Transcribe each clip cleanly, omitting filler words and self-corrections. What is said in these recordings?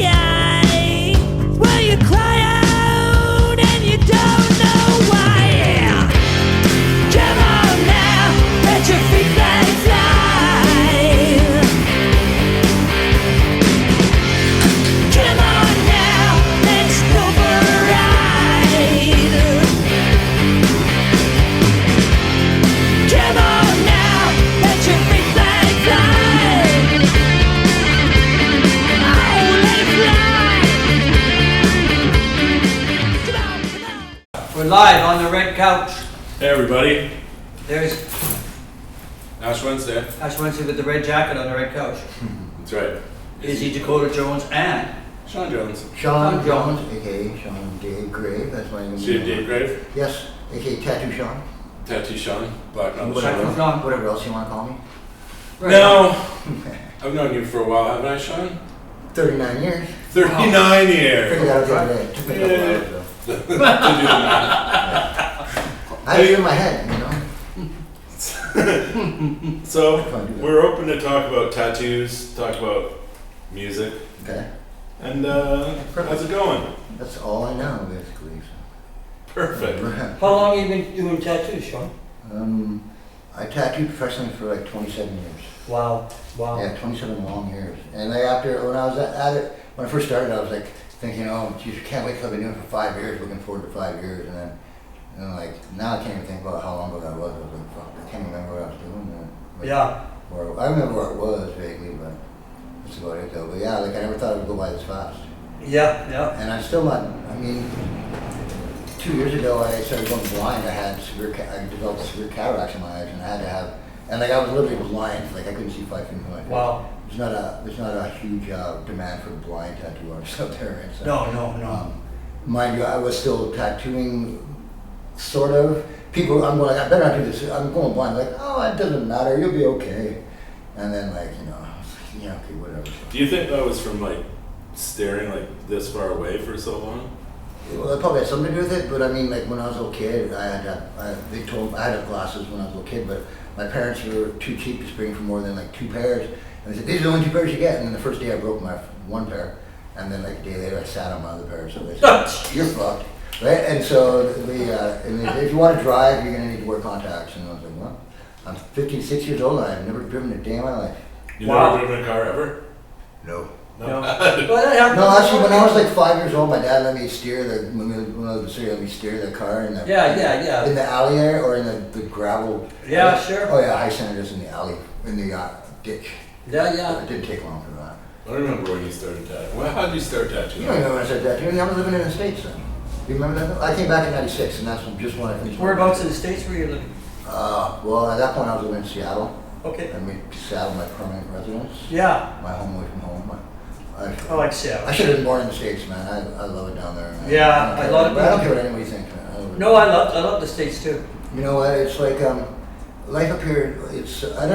sky. Well, you cry out and you don't know why. Come on now, let your feet fly. Come on now, let's go for a ride. Come on now, let your feet fly. Oh, let it fly. Come on, come on. We're live on the red couch. Hey everybody, There's Ash Wednesday. Ash Wednesday with the red jacket on the red couch. That's right. Izzy, Dakota Jones, and Sean Jones. Sean Sean Jones, aka Sean Dave Grave, that's my name. See Dave Grave? Yes, aka Tattoo Sean. Tattoo Sean. Black Knuckle Tattoo Sean. Sean. Whatever else you want to call me. Right. No, I've known you for a while, haven't I, Sean? 39 years. 39 Figured years. that out the other day. Took me a couple hours though. To do the math. I had it in my head, you know. So, we're open to talk about tattoos, talk about music, Okay. and how's it going? That's all I know, basically. Perfect. How long have you been doing tattoos, Sean? I tattooed professionally for like 27 years. Wow. Yeah, 27 long years. And when I was at it, when I first started, I was like thinking, oh, geez, I can't wait till I've been doing it for 5 years, looking forward to 5 years. And then, like, now I can't even think about how long ago that was. I was like, fuck, I can't remember what I was doing. Yeah. I remember where it was vaguely, but that's about it though. But yeah, like I never thought it would go by this fast. Yeah. And I'm still not, 2 years ago I started going blind. I developed severe cataracts in my eyes and I had to have, and like I was literally blind, like I couldn't see 5 feet from my face. Wow. There's not a huge demand for blind tattoo artists out there, right? So, No. mind you, I was still tattooing, sort of. People, I'm going, I better not do this. I'm going blind, like, oh, it doesn't matter, you'll be okay. And then, like, yeah, okay, whatever. Do you think that was from like staring like this far away for so long? Well, that probably had something to do with it, but I mean, like when I was a little kid, I had glasses when I was a little kid, but my parents were too cheap to spring for more than like 2 pairs. And they said, these are the only 2 pairs you get. And then the first day I broke my 1 pair, and then like a day later I sat on my other pair. So they said, you're fucked. Right? And so if you want to drive, you're going to need to wear contacts. And I was like, well, I'm 56 years old and I've never driven a day in my life. You never driven a car ever? No. Well, that happens. No, actually, when I was like 5 years old, my dad let me steer the car in the in the alley there or in the gravel. Yeah, sure. Oh yeah, I centered us in the alley in the ditch. Yeah. It didn't take long for that. I don't remember when you started tattooing. Well, how did you start tattooing? You don't remember when I started tattooing? I was living in the States then. Do you remember that? I came back in '96, and that's just when I finished. Whereabouts in the States were you living? Well, at that point I was living in Seattle. Okay. I made Seattle my permanent residence. Yeah. My home away from home. I like Seattle. I should have been born in the States, man. I love it down there. Man. Yeah, I love it. But I don't care what anybody thinks, man. No, I love the States too. You know what? It's like life up here. I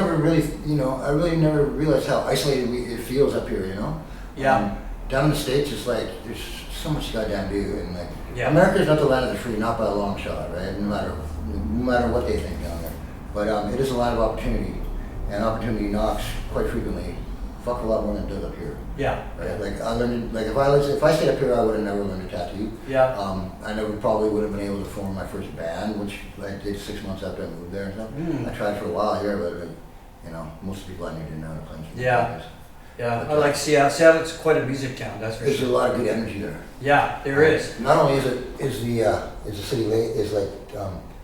really never realized how isolated it feels up here. You know. Yeah. Down in the States, it's like there's so much goddamn do, and like America's not the land of the free, not by a long shot, right? No matter what they think down there, but it is a land of opportunity, and opportunity knocks quite frequently. Fuck a lot more than it does up here. Yeah. Right? Like I learned, like if I stayed up here, I would have never learned to tattoo. Yeah. I probably would have been able to form my first band, which I did 6 months after I moved there and stuff. I tried for a while here, but most people I knew didn't know how to play instruments. Yeah. I like Seattle. Seattle's quite a music town, that's for There's sure. a lot of good energy there. Yeah, there is. Not only is the city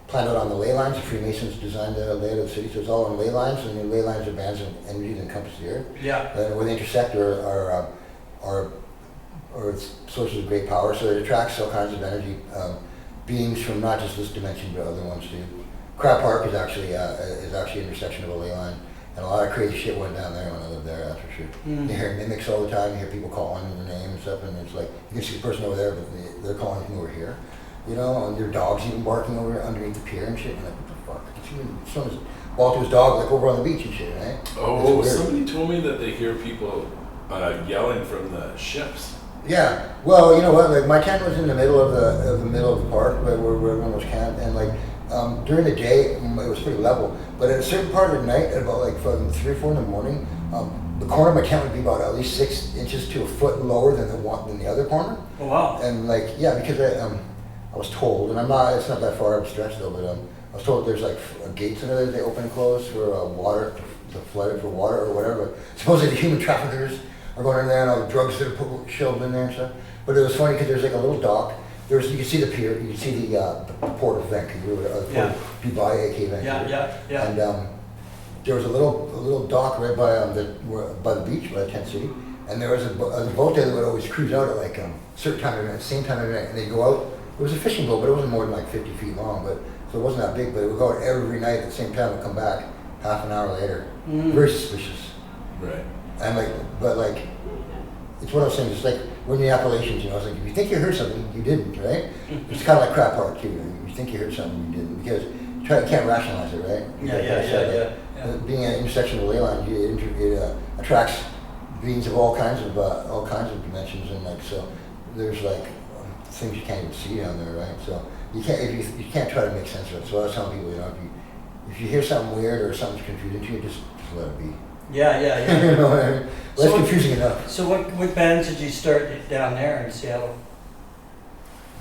planned out on the ley lines. The Freemasons designed the layout of the city, so it's all on ley lines, and the ley lines are bands of energy that encompass the earth. Yeah. Where they intersect are sources of great power, so it attracts all kinds of energy beings from not just this dimension but other ones too. Crab Park is actually an intersection of a ley line, and a lot of crazy shit went down there when I lived there. That's for sure. You hear mimics all the time. You hear people calling their name and stuff, and it's like you can see the person over there, but they're calling from over here. You know, and your dog's even barking over underneath the pier and shit. And like, what the fuck? Someone's walked his dog like over on the beach and shit, right? Oh, somebody told me that they hear people yelling from the ships. Yeah. Well, you know what? Like my tent was in the middle of the park, where everyone was camped, and like during the day it was pretty level. But at a certain part of the night, at about like from 3 or 4 in the morning, the corner of my tent would be about at least 6 inches to a foot lower than the other corner. Oh wow. And like, yeah, because I was told, and it's not that far of a stretch though, but I was told there's like gates in there that they open and close for water, to flood it for water or whatever. But supposedly the human traffickers are going in there and all the drugs that are shoved in there and stuff. But it was funny because there's like a little dock. You can see the pier, you can see the port of Vancouver, Yeah. Dubai, aka Vancouver. Yeah. And there was a little dock right by the beach, by the tent city, and there was a boat there that would always cruise out at like certain time of night, same time of night, and they'd go out. It was a fishing boat, but it wasn't more than like 50 feet long, so it wasn't that big. But it would go out every night at the same time and come back half an hour later. Very suspicious. Right. And it's one of those things. It's like when the Appalachians, it's like if you think you heard something, you didn't, right? It's kind of like crap park too. You think you heard something, you didn't, because you can't rationalize it, right? Yeah. Being an intersection of the ley line, it attracts beings of all kinds of dimensions, and so there's things you can't even see down there, right? So you can't try to make sense of it. So I was telling people, if you hear something weird or something's confusing to you, just let it be. Yeah. You know what I mean? Well, it's confusing enough. So what bands did you start down there in Seattle?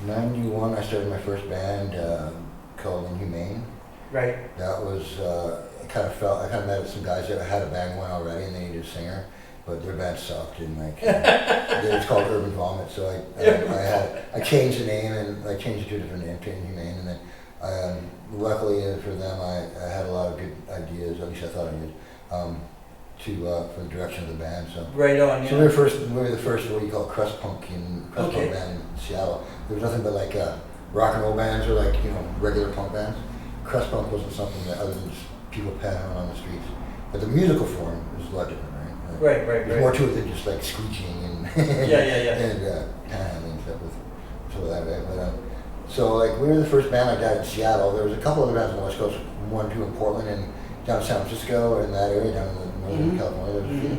91, I started my first band called Inhumane. Right. That was, I kind of met some guys that had a band going already and they needed a singer, but their band sucked and it was called Urban Vomit, so I changed the name and I changed it to a different name, to Inhumane, and then luckily for them I had a lot of good ideas, at least I thought I did, for the direction of the band. So right on. So we were the first what you call crust punk band in Seattle. There was nothing but rock and roll bands or regular punk bands. Crust punk wasn't something that other than just people patting on the streets. But the musical form was a lot different, right? Right. There's more to it than just screeching and and panhandling and stuff with some of that, right? But so we were the first band like that in Seattle. There was a couple other bands on the West Coast, one, two in Portland and down in San Francisco and that area, down in the northern California. There was a few.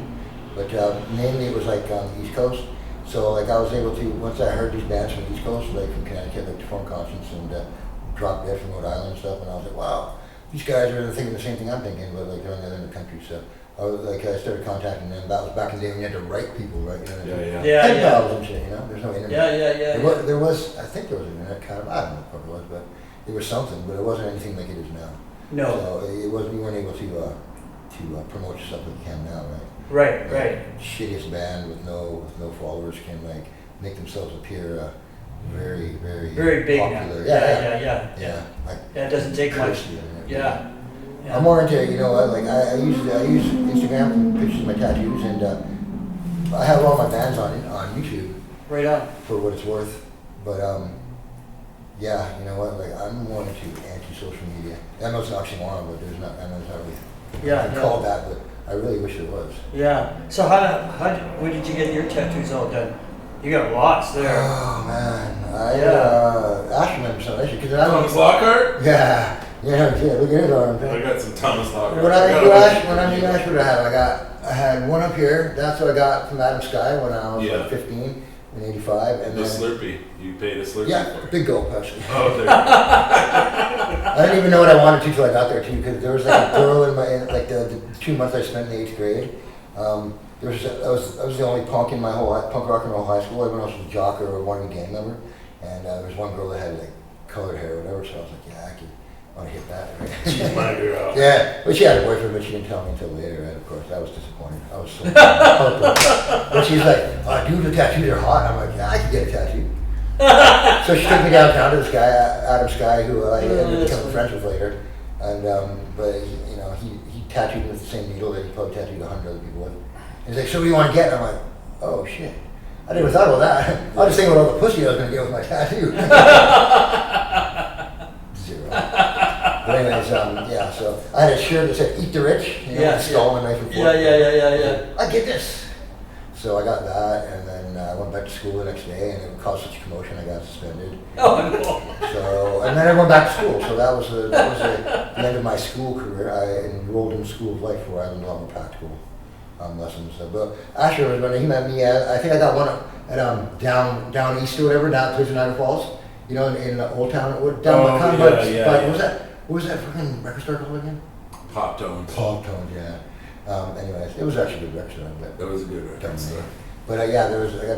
But mainly it was on the East Coast. So I was able to, once I heard these bands from the East Coast, from Connecticut, to Form Conscience and Drop Dead from Rhode Island and stuff, and I was like, wow, these guys are thinking the same thing I'm thinking, but they're on the other end of the country. So I started contacting them. That was back in the day when you had to write people, right? Pen pals and shit, There's no internet. There was, I think there was internet kind of, I don't know what it was, but it was something, but it wasn't anything like it is now. No. So we weren't able to promote yourself like you can now, right? Right. Shittiest band with no followers can make themselves appear very big popular. Now. Yeah. It doesn't take much. Yeah. I'm more into I use Instagram for pictures of my tattoos, and I have all my bands on YouTube. Right on. For what it's worth, but yeah, you know what? I'm more into anti-social media. I know it's an oxymoron, but I know it's not really called that, but I really wish it was. Yeah. So when did you get your tattoos all done? You got lots there. Oh man, Ash remembers some of that shit because Thomas Lockhart. Yeah. Look at his arm. I got some Thomas Lockhart. When I knew Ash, what did I have? I had one up here. That's what I got from Adam Sky when I was 15 in '85, and the then Slurpee. You paid a Slurpee. Yeah, for it. big gulp actually. Oh, there. I didn't even know what I wanted to till I got there too, because there was a girl in the 2 months I spent in the 8th grade. I was the only punk in my punk rock and roll high school. Everyone else was a jock or wanted to be a gang member, and there was one girl that had colored hair or whatever. So I was like, yeah, I want to hit that. Right? She's my girl. Yeah, but she had a boyfriend, but she didn't tell me until later. Right? Of course, I was disappointed. I was so heartbroken. But she's like, dude, the tattoos are hot. I'm like, yeah, I could get a tattoo. So she took me downtown to this guy, Adam Sky, who I ended up becoming friends with later. And but he tattooed me with the same needle that he probably tattooed 100 other people with. He's like, so what do you want to get? And I'm like, oh shit. I never thought about that. I was just thinking about all the pussy I was going to get with my tattoo. Zero. But anyways, so I had a shirt that said "Eat the Rich," with the skull and a knife and fork. Yeah. I get this. So I got that, and then I went back to school the next day, and it caused such a commotion I got suspended. Oh no. So, and then I went back to school. So that was the end of my school career. I enrolled in School of Life where I learned all the practical lessons. But Asher was when he met me. I think I got one at down east or whatever, down towards Niagara Falls. In Old Town, down by what was that fucking record store called again? Pop Tones. Pop Tones, yeah. Anyways, it was actually a good restaurant. But That was a good record store. But I got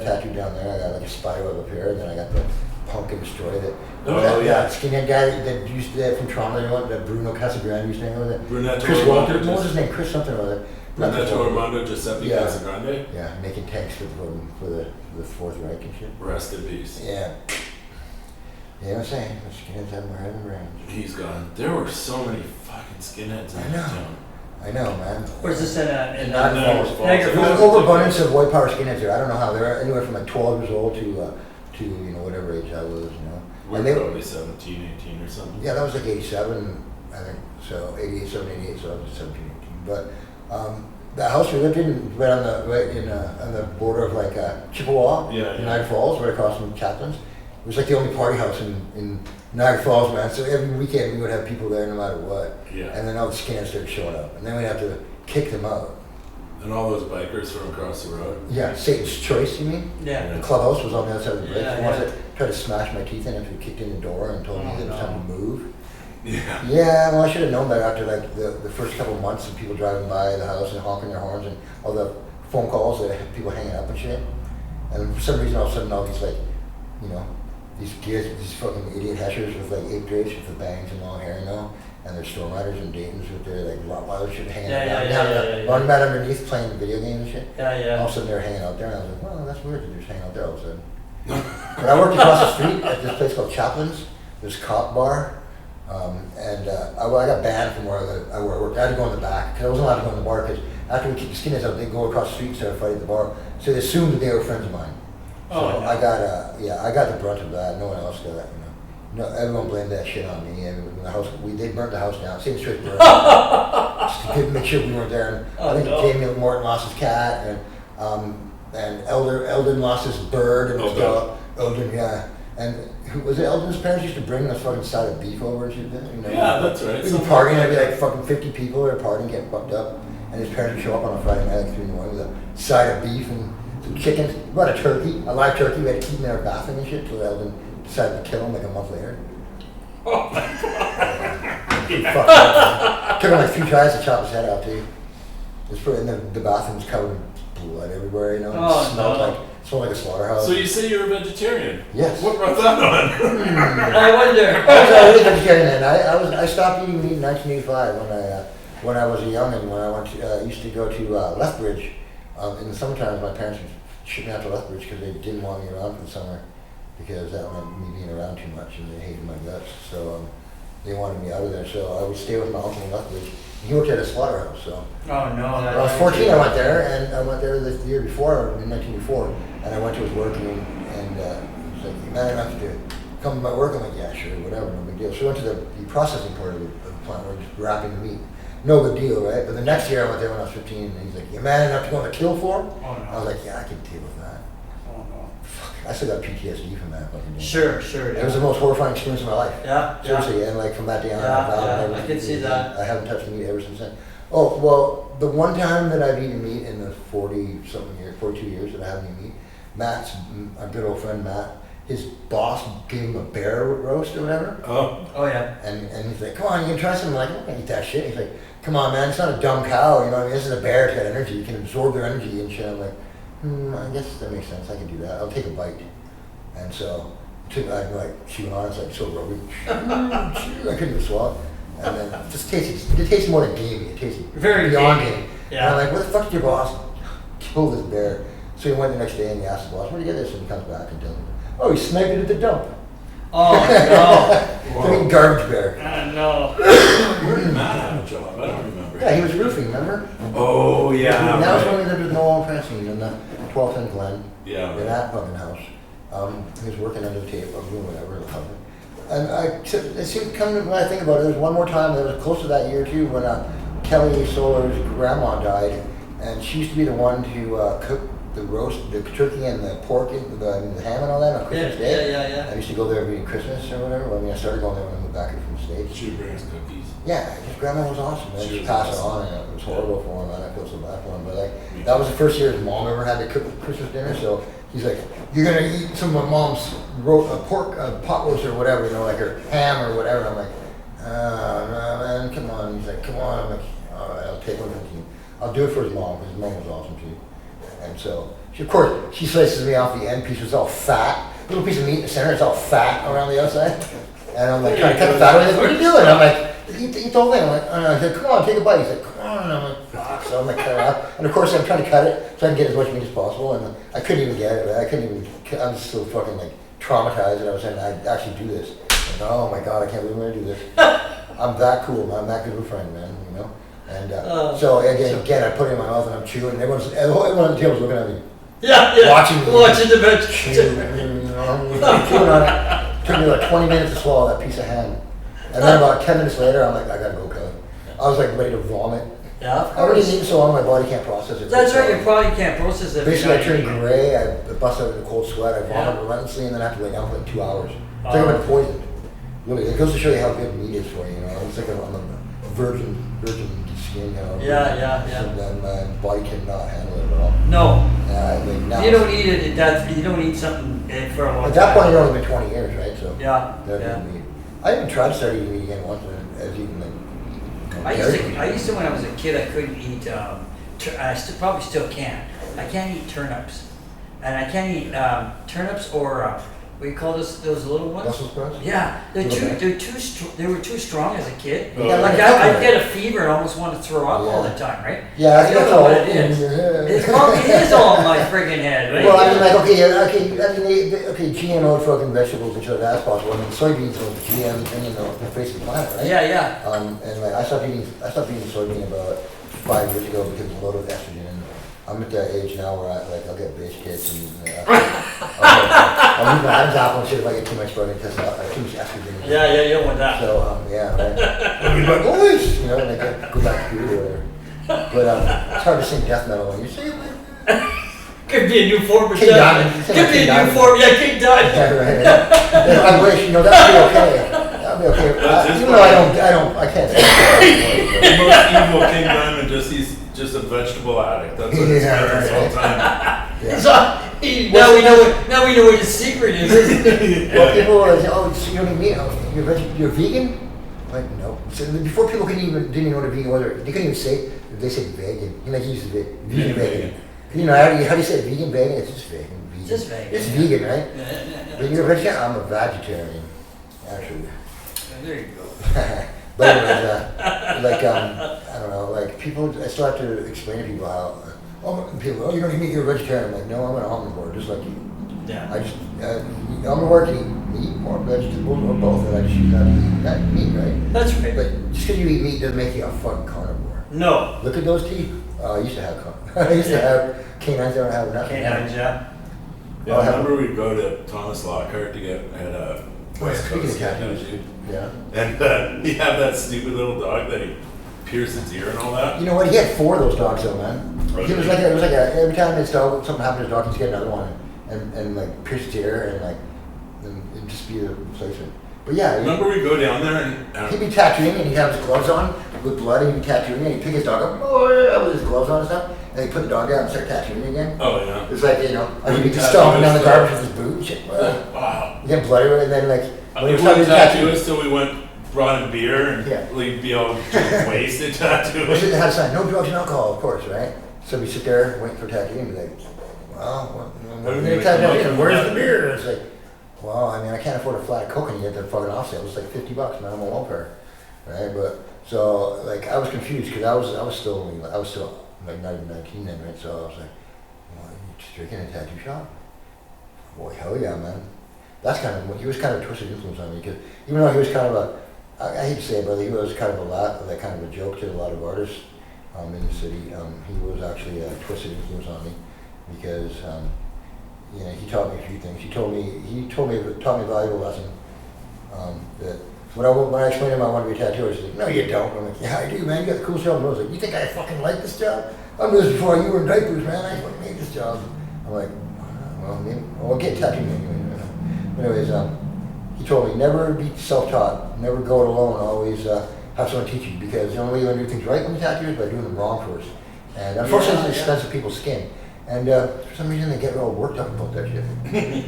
tattooed down there. I got like a spider web up here, and then I got the Punk and Destroy that. Yeah. Skinhead guy that used to from Toronto, you know, that Bruno Casagrande used to hang with it. Brunetto Chris Armando. Walker, what was his name? Chris something or other. Brunetto Armando Giuseppe Yeah. Casagrande. Yeah, making tanks for the Fourth Reich and shit. Rest in peace. Yeah. Yeah, I'm saying, the skinheads have more head than brains. He's gone. There were so many fucking skinheads in I this know. town. I know, man. Where's this in Niagara Falls. Niagara There's an Falls? overabundance of white power skinheads there. I don't know how. They're anywhere from like 12 years old to you know, whatever age I was, you know. We're probably 17, 18 or something. Yeah, that was like 87, I think. So 88, 88, so I was 17, 18. But the house we lived in, right on the border of like Chippewa, Niagara Falls, right across from Chaplin's. It was like the only party house in Niagara Falls, man. So every weekend we would have people there no matter what. Yeah. And then all the skinheads started showing up, and then we'd have to kick them out. And all those bikers from across the road. Yeah, Satan's Choice, you mean? Yeah. The clubhouse was on the other side of the bridge. Yeah, The ones that tried to smash my teeth in after we kicked in the door and told me that it was time to move. Yeah. Yeah, well, I should have known better after like the first couple of months of people driving by the house and honking their horns and all the phone calls that had people hanging up and shit. And for some reason, all of a sudden, all these like, you know, these kids, these fucking idiot heshers with like 8th grades with the bangs and long hair, you know, and they're storm riders and Dayton's with their like Rottweiler shit hanging out. Running back underneath playing video games and shit. Yeah. All of a sudden, they were hanging out there, and I was like, well, that's weird that they're just hanging out there all of a sudden. But I worked across the street at this place called Chaplin's. There's a cop bar. I got banned from where I worked. I had to go in the back because I wasn't allowed to go in the bar because after we kicked the skinheads out, they'd go across the street and start fighting at the bar. So they assumed that they were friends of mine. So I got the brunt of that. No one else got that. You know, everyone blamed that shit on me. And they burnt the house down. Same straight burnt. Just to make sure we weren't there. And I think Jamie Morton lost his cat, and Eldon lost his bird and his dog. Eldon, yeah. And was it Eldon's parents used to bring us fucking side of beef over and shit? You know, Yeah, that's right. We'd be partying, there'd be like fucking 50 people there partying, getting fucked up. And his parents would show up on a Friday night, like 3 in the morning, with a side of beef and some chicken. We brought a turkey, a live turkey. We had to keep him in our bathroom and shit until Eldon decided to kill him like a month later. Oh my god. Took him like 3 tries to chop his head off, too. And the bathroom's covered in blood everywhere, you know. It smelled like a slaughterhouse. So you say you're a vegetarian? Yes. What brought that on? I wonder. I was a vegetarian then. I stopped eating meat in 1985 when I was a youngin'. When I used to go to Lethbridge in the summertime. My parents would ship me out to Lethbridge because they didn't want me around for the summer because that meant me being around too much and they hated my guts. So they wanted me out of there. So I would stay with my uncle in Lethbridge. He worked at a slaughterhouse. So Oh no. when I was 14, I went there, and I went there the year before in 1984, and I went to his work and he was like, "You man enough to come to my work?" I'm like, "Yeah, sure, whatever, no big deal." So we went to the processing part of the plant where we're just wrapping the meat. No big deal, right? But the next year I went there when I was 15, and he's like, "You man enough to go on the kill floor?" Oh no. I was like, "Yeah, I can deal with that." Oh no. I still got PTSD from that fucking day. Sure. It was the most horrifying experience of my life. Yeah. Seriously, and like from that day on, I can see that. I haven't touched meat ever since then. Oh, well, the one time that I've eaten meat in the 40-something years, 42 years that I haven't eaten meat, Matt's, our good old friend Matt, his boss gave him a bear roast or whatever. Oh yeah. And he's like, "Come on, you can try something." I'm like, "I can't eat that shit." He's like, "Come on, man, it's not a dumb cow, you know what I mean? This is a bear, it's got energy, you can absorb their energy and shit." I'm like, I guess that makes sense, I can do that. I'll take a bite. And so, I'd like chewing on it, it's like so rubbery. I couldn't even swallow it. And then it tasted more like gamey. It tasted Very beyond gamey. gamey. Yeah. And I'm like, "What the fuck did your boss kill this bear?" So he went the next day and he asked the boss, "Where'd you get this?" And he comes back and tells me, "Oh, he sniped it at the dump." Oh I mean, garbage bear. no. Where did Matt have a job? I don't remember. Yeah, he was roofing, remember? Oh yeah. And that was right. when we lived with Noel and Francine in the 12th and Glen. Yeah. In Right. that fucking house. He was working under the table, doing whatever. And it seemed to come to, when I think about it, there was one more time, that was close to that year too, when Kelly Solar's grandma died, and she used to be the one to cook the roast, the turkey and the pork, the ham and all that on Christmas Day. Yeah. I used to go there every Christmas or whatever. Well, I mean, I started going there when I moved back here from the States. She would bring us cookies. Yeah, his grandma was awesome. Man. She She was passed it awesome. on, and it was horrible for him, and I feel so bad for him. But like, that was the first year his mom ever had to cook Christmas dinner, so he's like, "You're gonna eat some of my mom's pork pot roast or whatever, you know, like her ham or whatever." And I'm like, "No, man, come on." He's like, "Come on." I'm like, "All right, I'll take one with you." I'll do it for his mom, because his mom was awesome too. And so, of course, she slices me off the end piece, it's all fat. Little piece of meat in the center, it's all fat around the outside. And I'm like, trying to cut the fat away. What are you doing? I'm like, eat the whole thing. I'm like, oh no. He said, come on, take a bite. He's like, come on. I'm like, fuck. So I'm like, cut it off. And of course, I'm trying to cut it so I can get as much meat as possible. And I couldn't even get it. Right? I couldn't even, I'm just so fucking like traumatized that I was saying, I actually do this. Like, oh my God, I can't believe I'm going to do this. I'm that cool, man. I'm that good of a friend, man, you know? And so again, I put it in my mouth and I'm chewing. And everyone at the table was looking at me. Yeah. Watching the veg. chewing on it. It took me like 20 minutes to swallow that piece of ham. And then about 10 minutes later, I'm like, I gotta go, Kelly. I was like ready to vomit. Yeah, of I already course. eaten so long, my body can't process it. That's right, your body can't process it. Basically, I turned gray, I bust out in a cold sweat, I vomit relentlessly, and then I have to lay down for like 2 hours. It's like I've been poisoned. Really, it goes to show you how good meat is for you, you know. It's like I'm a virgin skin, you know. Yeah. And then my body cannot handle it at all. No. Like now, You don't eat it, you don't eat something for a long time. at that point, it's only been 20 years, right? So Yeah. Meat. I even tried to start eating meat again once, and I was eating like. I used to when I was a kid, I couldn't eat, probably still can't. I can't eat turnips. And I can't eat turnips or, what do you call those little ones? Brussels sprouts? Yeah, they were too strong as a kid. Oh. Like I'd get a fever and almost want to throw up all the time, right? Yeah, I think don't that's know all. what it is. It probably is all in my friggin' head, right? Well, I mean, like, okay, GMO fucking vegetables and shit, that's possible. I mean, soybeans are the GM thing in the face of the planet, right? Yeah. And like, I stopped eating soybean about 5 years ago because of a load of estrogen. And I'm at that age now where I'll get bitch tits and I'll eat my Adam's apple and shit if I get too much protein because too much estrogen. Yeah, you don't want that. So, yeah, right. I'll be like, boys, you know, and I go back to food or whatever. But it's hard to sing death metal when you say Could be a new form of King death. Diamond. Could be a new Diamond. form, King Diamond. Yeah, right. I wish, you know, that'd be okay. That'd be okay. Even though I can't say The most evil King Diamond, just a vegetable addict. That's what it's Yeah, all the time. Yeah. So, now we know what his secret is. Well, people are like, oh, so you don't eat meat? Oh, you're vegan? Like, no. So before people didn't even know what a vegan was, they couldn't even say, they said vegan. You like use vegan. You know, how do you say vegan, vegan? It's just vegan. Just vegan. It's vegan, right? Yeah. But you're a vegetarian? I'm a vegetarian, actually. There you go. But anyways, I don't know, like people, I still have to explain to people how, you don't eat meat, you're a vegetarian. I'm like, no, I'm an omnivore, just like you. Yeah. I just, omnivore can eat meat or vegetables or both, and I just choose not to eat that meat, right? That's right. But just because you eat meat doesn't make you a fucking carnivore. No. Look at those teeth. I used to have I used to have canines, I don't have nothing. Canines, yeah. Yeah, I remember we'd go to Thomas Lockhart to get a West Speaking Coast of tattoos, tattoo. yeah. And he had that stupid little dog that he pierced its ear and all that. You know what? He had 4 of those dogs though, man. Okay. It was like every time his dog, something happened to his dog, he'd get another one and like pierce its ear and it'd just be a replacement. But yeah, Remember we go down there and he'd be tattooing and he'd have his gloves on with blood and he'd be tattooing and he'd pick his dog up with his gloves on and stuff and he'd put the dog down and start tattooing again. oh yeah. It's like, you know, he'd be Tattoo stomping down the his garbage with his boot and shit. Wow. You get blood everywhere and then like when He he was starting wouldn't to tattoo tattoo, us till we brought him beer and Yeah. we'd be all just wasted tattooing. it had a sign, no drugs and alcohol, of course, right? So we sit there waiting for tattoo and be like, well, what are we gonna tattoo? Where's the beer? And it's like, well, I mean, I can't afford a flat of Coke and you get the fucking off sale. It's like $50, man. I'm on welfare, right? But so like I was confused because I was still like not even 19 then, right? So I was like, well, you just drinking in a tattoo shop? Boy, hell yeah, man. That's kind of he was kind of a twisted influence on me because even though he was kind of I hate to say it, but he was kind of a joke to a lot of artists in the city. He was actually a twisted influence on me because. You know, he taught me a few things. He taught me a valuable lesson. That when I explained to him I wanted to be a tattooer, he's like, "No, you don't." I'm like, "Yeah, I do, man. You got the coolest job." And I was like, "You think I fucking like this job? I'm doing this before you were in diapers, man. I fucking made this job." I'm like, "Well, maybe I'll get tattooed anyway." Anyways, he told me never be self-taught, never go it alone. Always have someone teach you because the only way you learn to do things right when you tattoo is by doing them wrong first. And unfortunately, it's expensive people's skin. And for some reason, they get all worked up about that shit.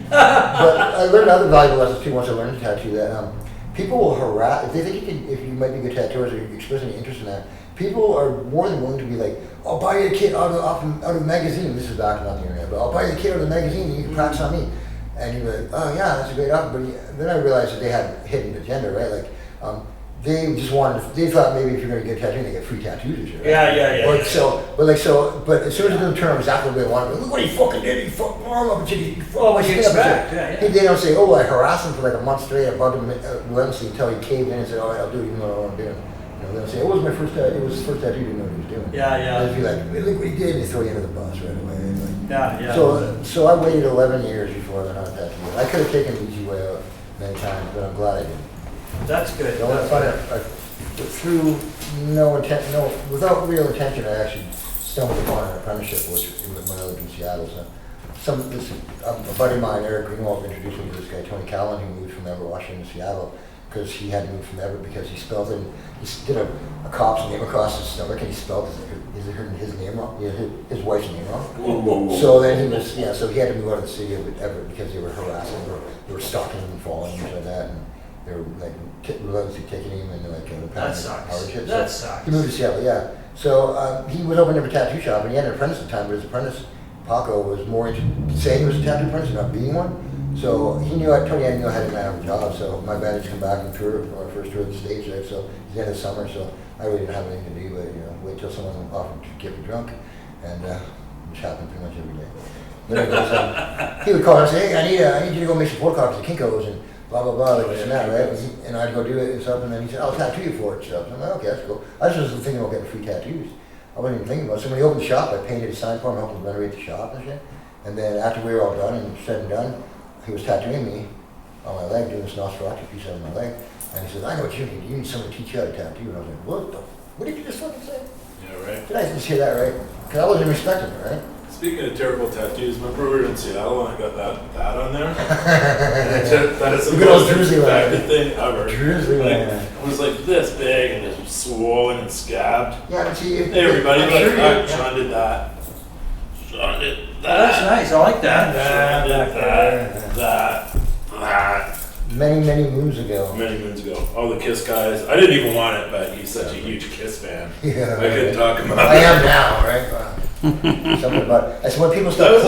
But I learned other valuable lessons too once I learned to tattoo that people will harass, if they think if you might be a good tattooist or you're expressing an interest in that, people are more than willing to be like, I'll buy you a kit out of a magazine. This is back not the internet, but I'll buy you a kit out of the magazine and you can practice on me. And you're like, oh yeah, that's a great offer. But then I realized that they had a hidden agenda, right? Like, they just they thought maybe if you're going to get tattooed, they get free tattoos and shit. Right? Yeah. But as soon as the term exactly what they wanted, look what he fucking did, he fucked my arm up and shit, he fucked my skin up and shit. They don't say, oh, I harassed him for like a month straight, I bugged him relentlessly until he caved in and said, all right, I'll do it even though I don't want to do it. They don't say, it was my first tattoo, it was his first tattoo, he didn't know what he was doing. Yeah. They'd be like, look what he did, and they throw you under the bus right away. Yeah. So I waited 11 years before I learned how to tattoo. I could have taken the easy way out many times, but I'm glad I didn't. That's good. Through without real intention, I actually stumbled upon an apprenticeship, when I lived in Seattle. So a buddy of mine, Eric Greenwald, introduced me to this guy, Tony Callan, who moved from Everett, Washington to Seattle, because he had to move from Everett because he spelled it, he did a cop's name across his stomach and he spelled his name wrong, his wife's name wrong. Whoa. So then so he had to move out of the city of Everett because they were harassing, they were stalking him and following him and like that. And they were like relentlessly taking him and like that sucks. That sucks. He moved to Seattle, yeah. So he was opening up a tattoo shop and he had an apprentice at the time, but his apprentice Paco was more into saying he was a tattoo apprentice and not being one. So Tony knew I had to have a job. So my band had to come back and tour our first tour of the States, right? So it's the end of summer, so I really didn't have anything to do but wait till someone offered to get me drunk, and which happened pretty much every day. But he would call and say, hey, I need you to go make some photocopies of Kinko's and blah blah blah, like this and that, right? And I'd go do it and stuff, and then he said, I'll tattoo you for it and stuff. So I'm like, okay, that's cool. I just wasn't thinking about getting free tattoos. I wasn't even thinking about it. So when he opened the shop, I painted a sign for him, helped him renovate the shop and shit. And then after we were all done and said and done, he was tattooing me on my leg, doing this Nosferatu piece on my leg. And he says, I know what you need. You need someone to teach you how to tattoo. And I was like, what did you just fucking say? Yeah, right. Did I just hear that right? Because I wasn't respecting it, right? Speaking of terrible tattoos, remember we were in Seattle and I got that on there? That is the most infected thing ever. It was like this big and it's swollen and scabbed. Yeah, but see, hey everybody, Sean did that. Sean did that. That's nice, I like that. That. Many moons ago. Many moons ago. All the Kiss guys. I didn't even want it, but he's such a huge Kiss fan. Yeah, I couldn't talk about it. I am now, right? Wow. Something about it. I said when people start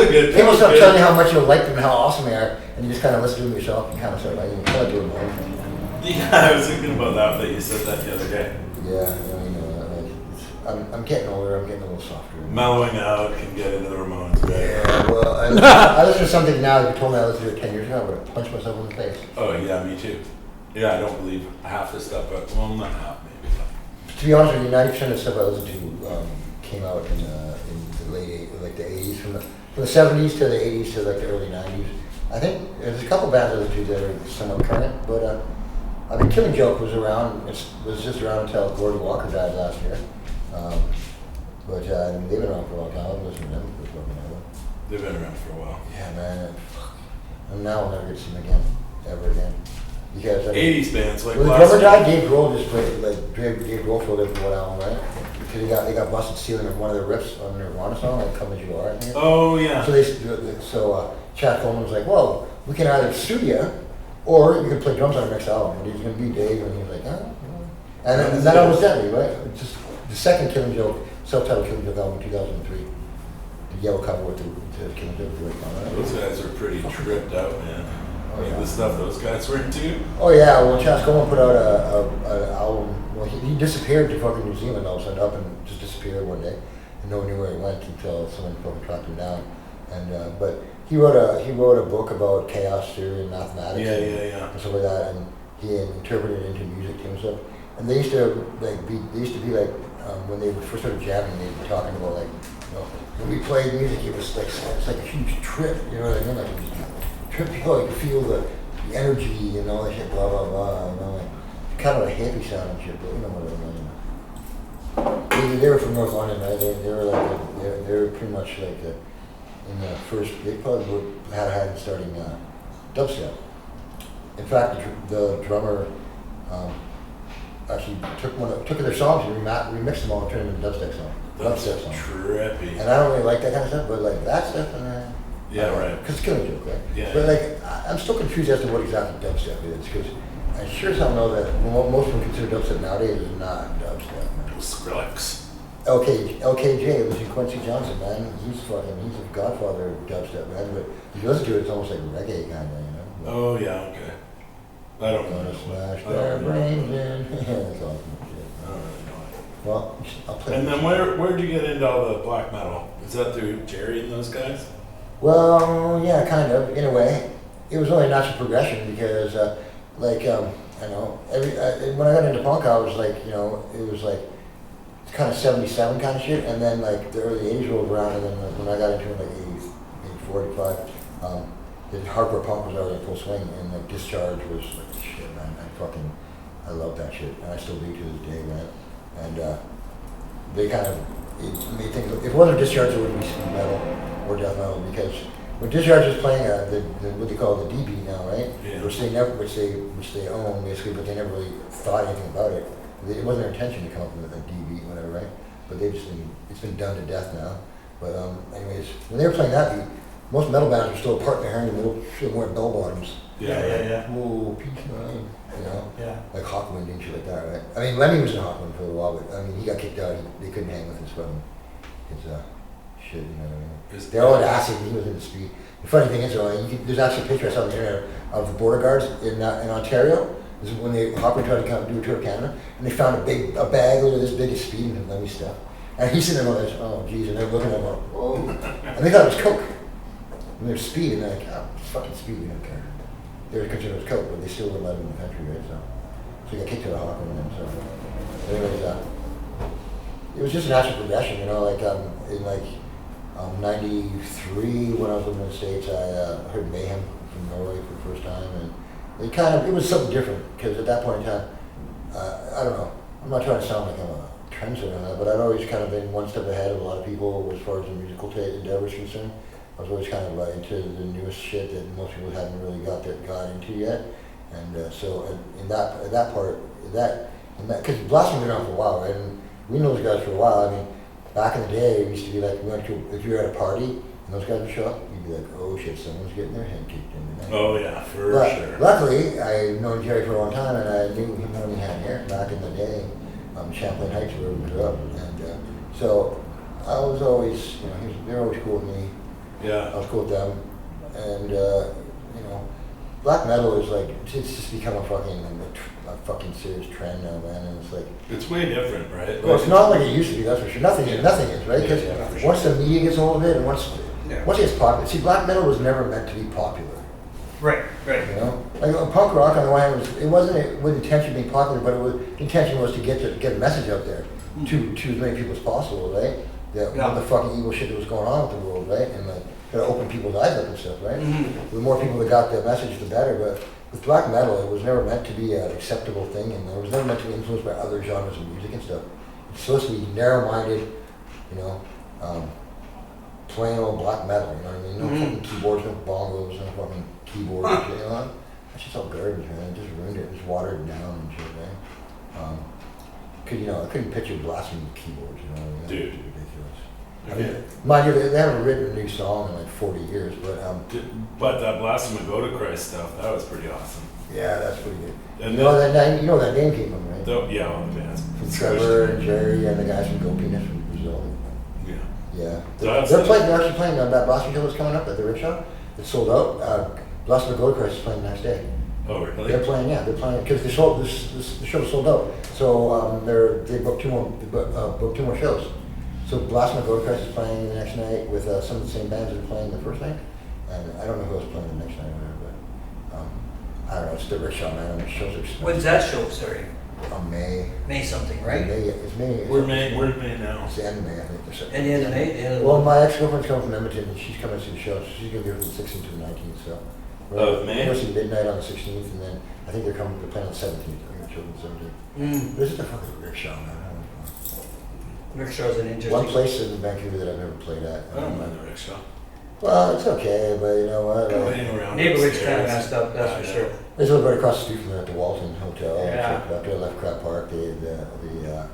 telling you how much you like them and how awesome they are, and you just kind of listen to them yourself, you kind of start liking them. Kind of doing my own thing. Yeah, I was thinking about that you said that the other day. Yeah, I'm getting older. I'm getting a little softer. Mellowing out can get into the Ramones, right? Yeah, well, I listen to something now that you told me I listened to it 10 years ago. I would have punched myself in the face. Oh yeah, me too. Yeah, I don't believe half the stuff, but well, not half maybe. To be honest with you, 90% of the stuff I listened to came out in the late like the 80s, from the 70s to the 80s to like the early 90s. I think there's a couple bands I listened to that are somewhat current, but I mean, Killing Joke was around. It was just around until Gordon Walker died last year. But I mean, they've been around for a long time. I've listened to them for fucking ever. They've been around for a while. Yeah, man. And now I'll never get to see them again, ever again. Because 80s bands like when the drummer died, Dave Grohl just played Dave Grohl filled in for one album, right? Because they got busted stealing one of their riffs on their Nirvana song, like "Come As You Are." I think. Oh yeah. So Chad Coleman was like, "Well, we can either sue you, or you can play drums on our next album." And he's gonna be Dave, and he was like, "Huh?" And that almost deadly, right? Just the second Killing Joke, self-titled Killing Joke album, 2003. The yellow cover with the Killing Joke right on it. Those guys are pretty tripped out, man. Oh, yeah. The stuff those guys were into. Oh yeah, well Chas Coleman put out an album. Well, he disappeared to fucking New Zealand all of a sudden, up and just disappeared one day, and no one knew where he went until someone fucking tracked him down. And but he wrote a book about chaos theory and mathematics. And stuff like that, and he interpreted it into music and stuff. And they used to be like when they first started jamming, they'd be talking about like, when we played music, it was like it's like a huge trip, you know what I mean? Like trip people, you feel the energy, that shit, blah blah blah, like kind of a hippie sound and shit, but whatever. They were from North London, right? They were pretty much like in the first. They probably had a hand in starting dubstep. In fact, the drummer actually took their songs and remixed them all and turned them into dubstep songs. That's trippy. And I don't really like that kind of stuff, but like that stuff, yeah, right. Because it's Killing Joke, right? Yeah. But like, I'm still confused as to what exactly dubstep is, because I sure as hell know that what most people consider dubstep nowadays is not dubstep, man. Skrillex. LKJ, Lucy Quincy Johnson, man. He's a godfather of dubstep, man. But if you listen to it, it's almost like reggae kind of, you know. Oh yeah, okay. I don't know. Gonna smash I don't their know. brains in. That's awesome shit. I don't really know it. Well, I'll play. And then where'd you get into all the black metal? Is that through Jerry and those guys? Well, yeah, kind of, in a way. It was only a natural progression because, I know, when I got into punk, I was like, you know, it was like kind of 77 kind of shit, and then like the early 80s rolled around, and then when I got into it, like 84, 85, the hardcore punk was already in full swing, and the Discharge was like, shit, man, I love that shit, and I still do to this day, man. And they kind of, it made things, if it wasn't Discharge, it wouldn't be speed metal or death metal, because when Discharge is playing what they call the DB now, right? Yeah. Which they own basically, but they never really thought anything about it. It wasn't their intention to come up with a DB, whatever, right? But it's been done to death now. But anyways, when they were playing that beat, most metal bands were still apart in their hair in the middle, still wearing bell bottoms. Yeah. Whoa, peace, man. You know? Yeah. Like Hawkwind and shit like that, right? I mean, Lemmy was in Hawkwind for a while, but I mean, he got kicked out. They couldn't hang with his shit, you know what I mean? They're all at acid, and he was in the street. The funny thing is, there's actually a picture I saw on the internet of the border guards in Ontario. This is when Hawkwind tried to do a tour of Canada, and they found a bag over this big of speed and Lemmy stuff. And he's sitting there going, oh, geez, and they're looking at him like, whoa. And they thought it was coke. And there's speed, and they're like, oh, it's fucking speed, we don't care. They were considered it was coke, but they still wouldn't let him in the country, right? So he got kicked out of Hawkwind, and so. Anyways, it was just a natural progression, you know, like in 93, when I was living in the States, I heard Mayhem from Norway for the first time, and it was something different, because at that point in time, I don't know, I'm not trying to sound like I'm a trendsetter on that, but I'd always kind of been one step ahead of a lot of people as far as the musical endeavor is concerned. I was always kind of into the newest shit that most people hadn't really got into yet, and so in that part, because Blasphemy been around for a while, right? And we know those guys for a while. I mean, back in the day, it used to be like, if you were at a party and those guys would show up, you'd be like, oh shit, someone's getting their head kicked in tonight. Oh yeah, for sure. Luckily, I've known Jerry for a long time, and I knew him when he had hair back in the day, Champlain Heights, where we grew up. And so I was always, you know, they were always cool with me. Yeah. I was cool with them. And, black metal is like, it's just become a fucking serious trend now, man. And it's like, it's way different, right? well, it's not like it used to be, that's for sure. Nothing is, right? Because for sure. once the media gets hold of it, and once it gets popular, see, black metal was never meant to be popular. Right. You know, like punk rock on the one hand it wasn't with intention of being popular, but the intention was to get a message out there to as many people as possible, right? What the fucking evil shit that was going on with the world, right? And like to open people's eyes up and stuff, right? Mm-hmm. The more people that got the message, the better. But with black metal, it was never meant to be an acceptable thing, and it was never meant to be influenced by other genres of music and stuff. It's supposed to be narrow-minded, you know, plain old black metal. You know what I mean? No fucking keyboards, no bongos, no fucking keyboards and shit. You know? That's just all garbage, man. It just ruined it. Just watered it down and shit, man. Cause I couldn't picture blasting with keyboards. You know what I mean? Dude. It's ridiculous. I mean, mind you, they haven't written a new song in like 40 years, but that Blasphemy Go to Christ stuff, that was pretty awesome. yeah, that's pretty good. And You know where that name came from, right? Yeah, all the bands. From Trevor and Jerry and the guys from Go Penis from Brazil. Yeah. Yeah. That's They're actually playing on that Blasphemy show that's coming up at the Rickshaw. It's sold out. Blasphemy Go to Christ is playing the next day. Oh, really? They're playing because the show sold out. So they booked two more shows. So Blasphemy Go to Christ is playing the next night with some of the same bands that are playing the first night, and I don't know who else is playing the next night or whatever. But I don't know. It's the Rickshaw, man. The shows are expensive. When's that show starting? May. May something, right? It's May. We're May now. It's the end of May, I think. And the end of May? Well, my ex-girlfriend's coming from Edmonton, and she's coming to see the show. So she's going to be here from the 16th to the 19th. So May? We're going to see Midnight on the 16th, and then I think they're playing on the 17th. I think the children's 17th. This is the fucking Rickshaw, man. Rickshaw's an interesting... One place in Vancouver that I've never played at. I don't mind the Rickshaw. Well, it's okay, but you know what? Neighborhood's kind of messed up, that's for sure. There's a right across the street from there at the Walton Hotel. Yeah. After I left Crab Park, the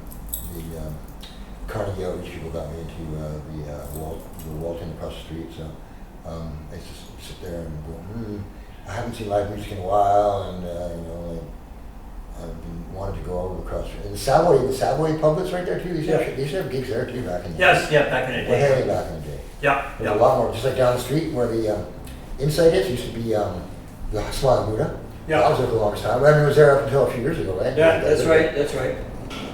Carnegie Outreach people got me into the Walton across the street. So I just sit there and go, I haven't seen live music in a while, and I've been wanting to go all over across. And the Savoy pub that's right there too. They used to have gigs there too back in the day. Yes, yeah, back in the day. Way back in the day. Yeah, There's a lot more, just like down the street where the Inside is used to be the Slaughter Buddha. Yeah. That was there for the longest time. I mean, it was there up until a few years ago, right? Yeah, that's right, that's right.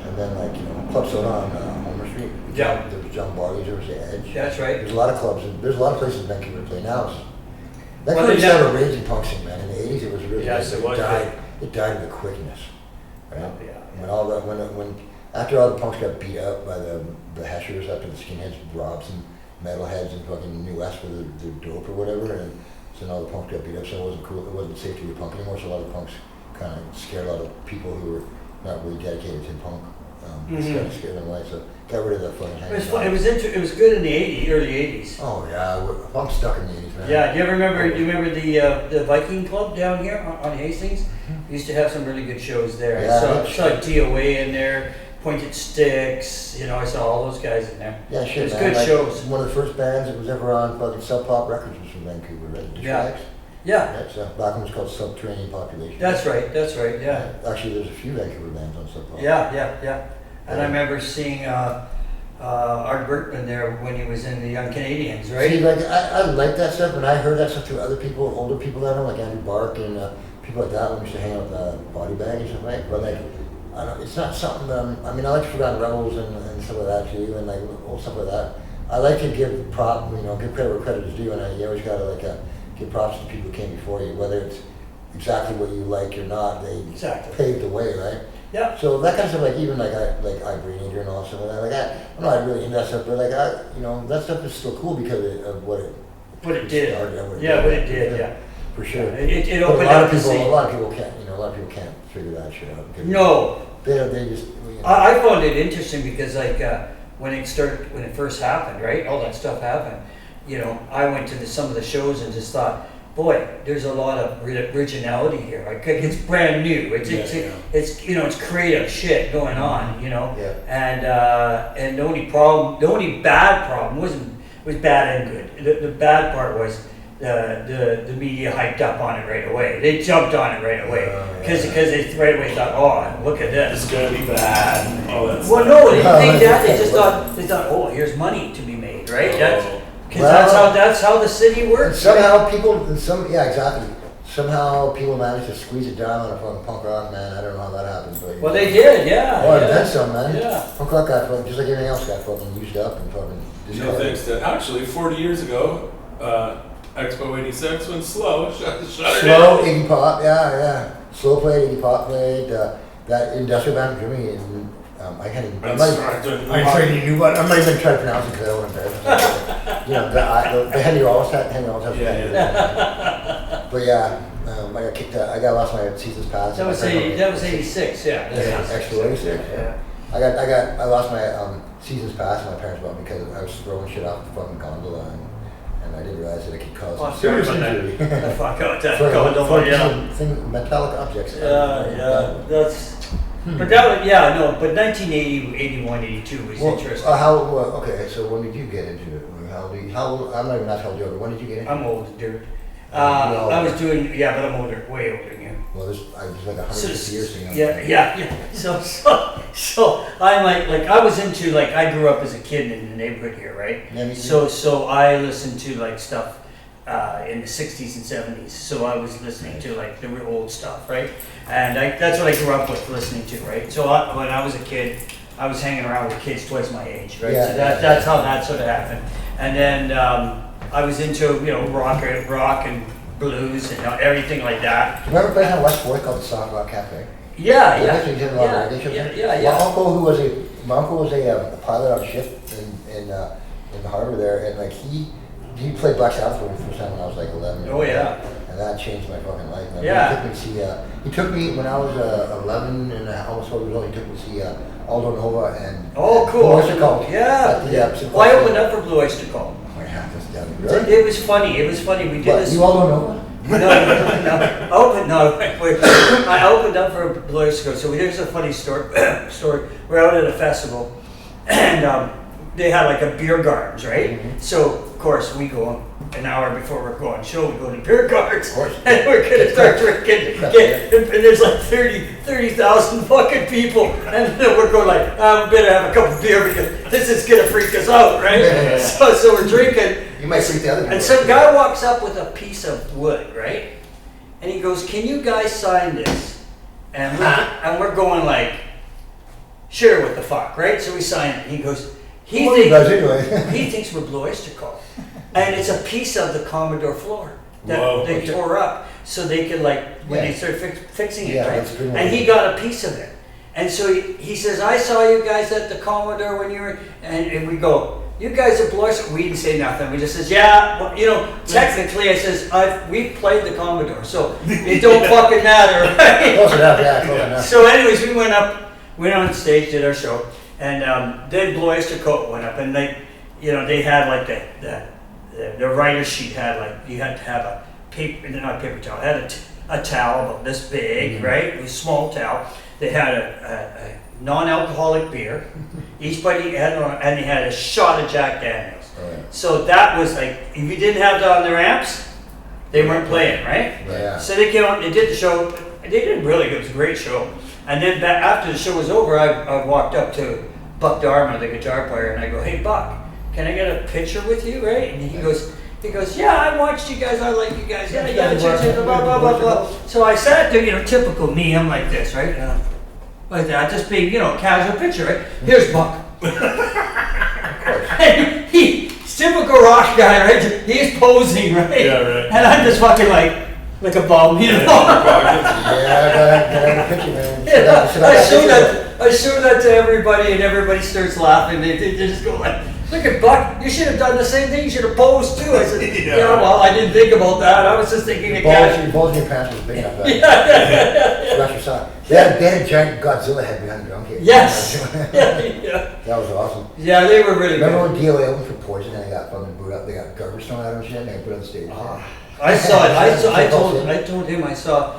And then like, Club Soda on Homer Street. Yeah. There was John Barley's, there was the Edge. That's right. There's a lot of clubs, and there's a lot of places in Vancouver to play now. That Well, club they started never- a raging punk scene, man. In the 80s, it was really, Yes, it was, It died of the quickness, right? Yeah. When after all the punks got beat up by the heshers, after the skinheads robbed some metalheads in fucking New West for the dope or whatever, and so now the punks got beat up, so it wasn't cool, it wasn't safe to be a punk anymore, so a lot of punks kind of scared a lot of people who were not really dedicated to punk. Scared them away, so got rid of the fucking It was fun. It was good in the early 80s. Oh yeah, punk stuck in the 80s, man. Yeah, do you remember the Viking Club down here on Hastings? We used to have some really good shows there. Yeah, I saw DOA in there, Pointed Sticks, I saw all those guys in there. Yeah, shit, It was man. good Like, shows. One of the first bands that was ever on fucking Sub Pop Records was from Vancouver, right? The Yeah. Tracks. Yeah, That's back when it was called Subterranean Population. that's right, yeah. Actually, there's a few Vancouver bands on Sub Pop. Yeah. And I remember seeing Art Berkman there when he was in the Young Canadians, right? See, like, I like that stuff, and I heard that stuff through other people, older people that I know, like Andrew Bark and people like that when we used to hang out with Body Bag and stuff like that. But like, I don't, it's not something, I mean, I like Forgotten Rebels and stuff like that too, and like old stuff like that. I like to give give credit where credit is due, and you always gotta like give props to the people who came before you, whether it's exactly what you like or not, they Exactly. paved the way, right? Yeah. So that kind of stuff, like even like I Brain Eater and all stuff like that, I'm not really into that stuff, but like that stuff is still cool because of what it did. started, What it did, yeah. for sure. It But opened up the scene. a lot of people can't, a lot of people can't figure that shit out. Because No, they just. I found it interesting because when it first happened, right? All that stuff happened. I went to some of the shows and just thought, boy, there's a lot of originality here. Like, it's brand new. It's creative shit going on. Yeah. And the only bad problem was bad and good. The bad part was the media hyped up on it right away. They jumped on it right away because they right away thought, oh, look at this. It's gonna be bad. And all that Well, stuff. no, they didn't think that. They just thought, oh, here's money to be made, right? Because that's how the city And works. somehow exactly. Somehow people managed to squeeze it down on a fucking punk rock, man. I don't know how that happened, but. Well, they did, yeah. Oh, yeah. then some, man. Yeah. Punk rock got fucking, just like everything else, got fucking used up and fucking discarded. Thanks to actually 40 years ago, Expo 86 when Slow shut her Slow, down. Iggy Pop, yeah. Slow played, Iggy Pop played, that industrial band for me, and I can't even. I'm not even trying to pronounce it because I don't want to embarrass myself. The Henry Wallace hat. Yeah. But yeah, I got kicked out. I lost my season's pass. That was 86, yeah. Extra 86. Yeah. I lost my season's pass, and my parents bought me because I was throwing shit off the fucking gondola, and I didn't realize that it could cause Oh, serious sorry about injury. that. Fuck out that For gondola, yeah. Metallic objects. That's. But that was, but 1980, 81, 82 was interesting. Okay, so when did you get into it? I'm not even asking how old you are, but when did you get into it? I'm old, dude. I was doing, but I'm older, way older than you. Well, I was like 150 years ago. Yeah. So I'm like I was into I grew up as a kid in the neighborhood here, right? Yeah, me too. So I listened to stuff in the 60s and 70s. So I was listening to the real old stuff, right? And that's what I grew up with listening to, right? So when I was a kid, I was hanging around with kids twice my age, right? Yeah, So that's how that sort of happened. And then I was into rock and blues and everything like that. Do you remember playing on West 4th called the Song Rock Cafe? Yeah. My uncle was a pilot on ship in the harbor there, and he played Black Sabbath for the first time when I was 11. Oh yeah. And that changed my fucking life, man. Yeah. He took me when I was 11 and almost 12 years old. He took me to see Aldo Nova and Oh, cool. Blue Oyster Cult. Yeah. Well, I opened up for Blue Oyster Cult. Oh yeah, that's down. Really? It was funny. We did this. You Aldo Nova? No. I opened up for Blue Oyster Cult. So here's a funny story. We're out at a festival, and they had like a beer gardens, right? So of course we go an hour before we're going show, we go to beer gardens, and we're gonna start drinking. And there's like 30,000 fucking people, and then we're going like, we better have a couple beer because this is gonna freak us out, right? So we're drinking. You might freak the other people. And some guy walks up with a piece of wood, right? And he goes, "Can you guys sign this?" And we're going like, "Sure, what the fuck," right? So we sign it. And he goes, he thinks we're Blue Oyster Cult. And it's a piece of the Commodore floor that they tore up so they could like, when they started fixing it, right? And he got a piece of it. And so he says, "I saw you guys at the Commodore when you were," and we go, "You guys are Blue Oyster." We didn't say nothing. We just says, "Yeah, well, you know, technically," I says, "we played the Commodore, so it don't fucking matter." Right? Close enough, yeah, close enough. So anyways, we went on stage, did our show, and then Blue Oyster Cult went up, and they had like the writer's sheet had like, you had to have a paper towel, it had a towel about this big, right? It was a small towel. They had a non-alcoholic beer. Each buddy had and they had a shot of Jack Daniels. Right. So that was like, if you didn't have that on their amps, they weren't playing, right? Yeah. So they came out, they did the show. They did really good. It was a great show. And then after the show was over, I walked up to Buck Dharma, the guitar player, and I go, "Hey Buck, can I get a picture with you?" Right? And he goes, "Yeah, I watched you guys. I like you guys. Yeah, blah blah blah blah." So I sat there, typical me. I'm like this, right? Like that, just being, casual picture, right? Here's Buck. And he's typical rock guy, right? He's posing, right? Yeah, right. And I'm just fucking like a bum, Yeah, I got a picture, man. I show that to everybody, and everybody starts laughing. They just go like, "Look at Buck, you should have done the same thing. You should have posed too." I said, "Yeah, well, I didn't think about that. I was just thinking of Your balls in your pants was big enough. Flash your sock. They had a giant Godzilla head behind the drum kit. Yes. That was awesome. Yeah, they were really Remember good. when DOA opened for Poison and they got fucking booed up? They got garbage thrown at them and shit, and they got put on stage. I saw it. I told him I saw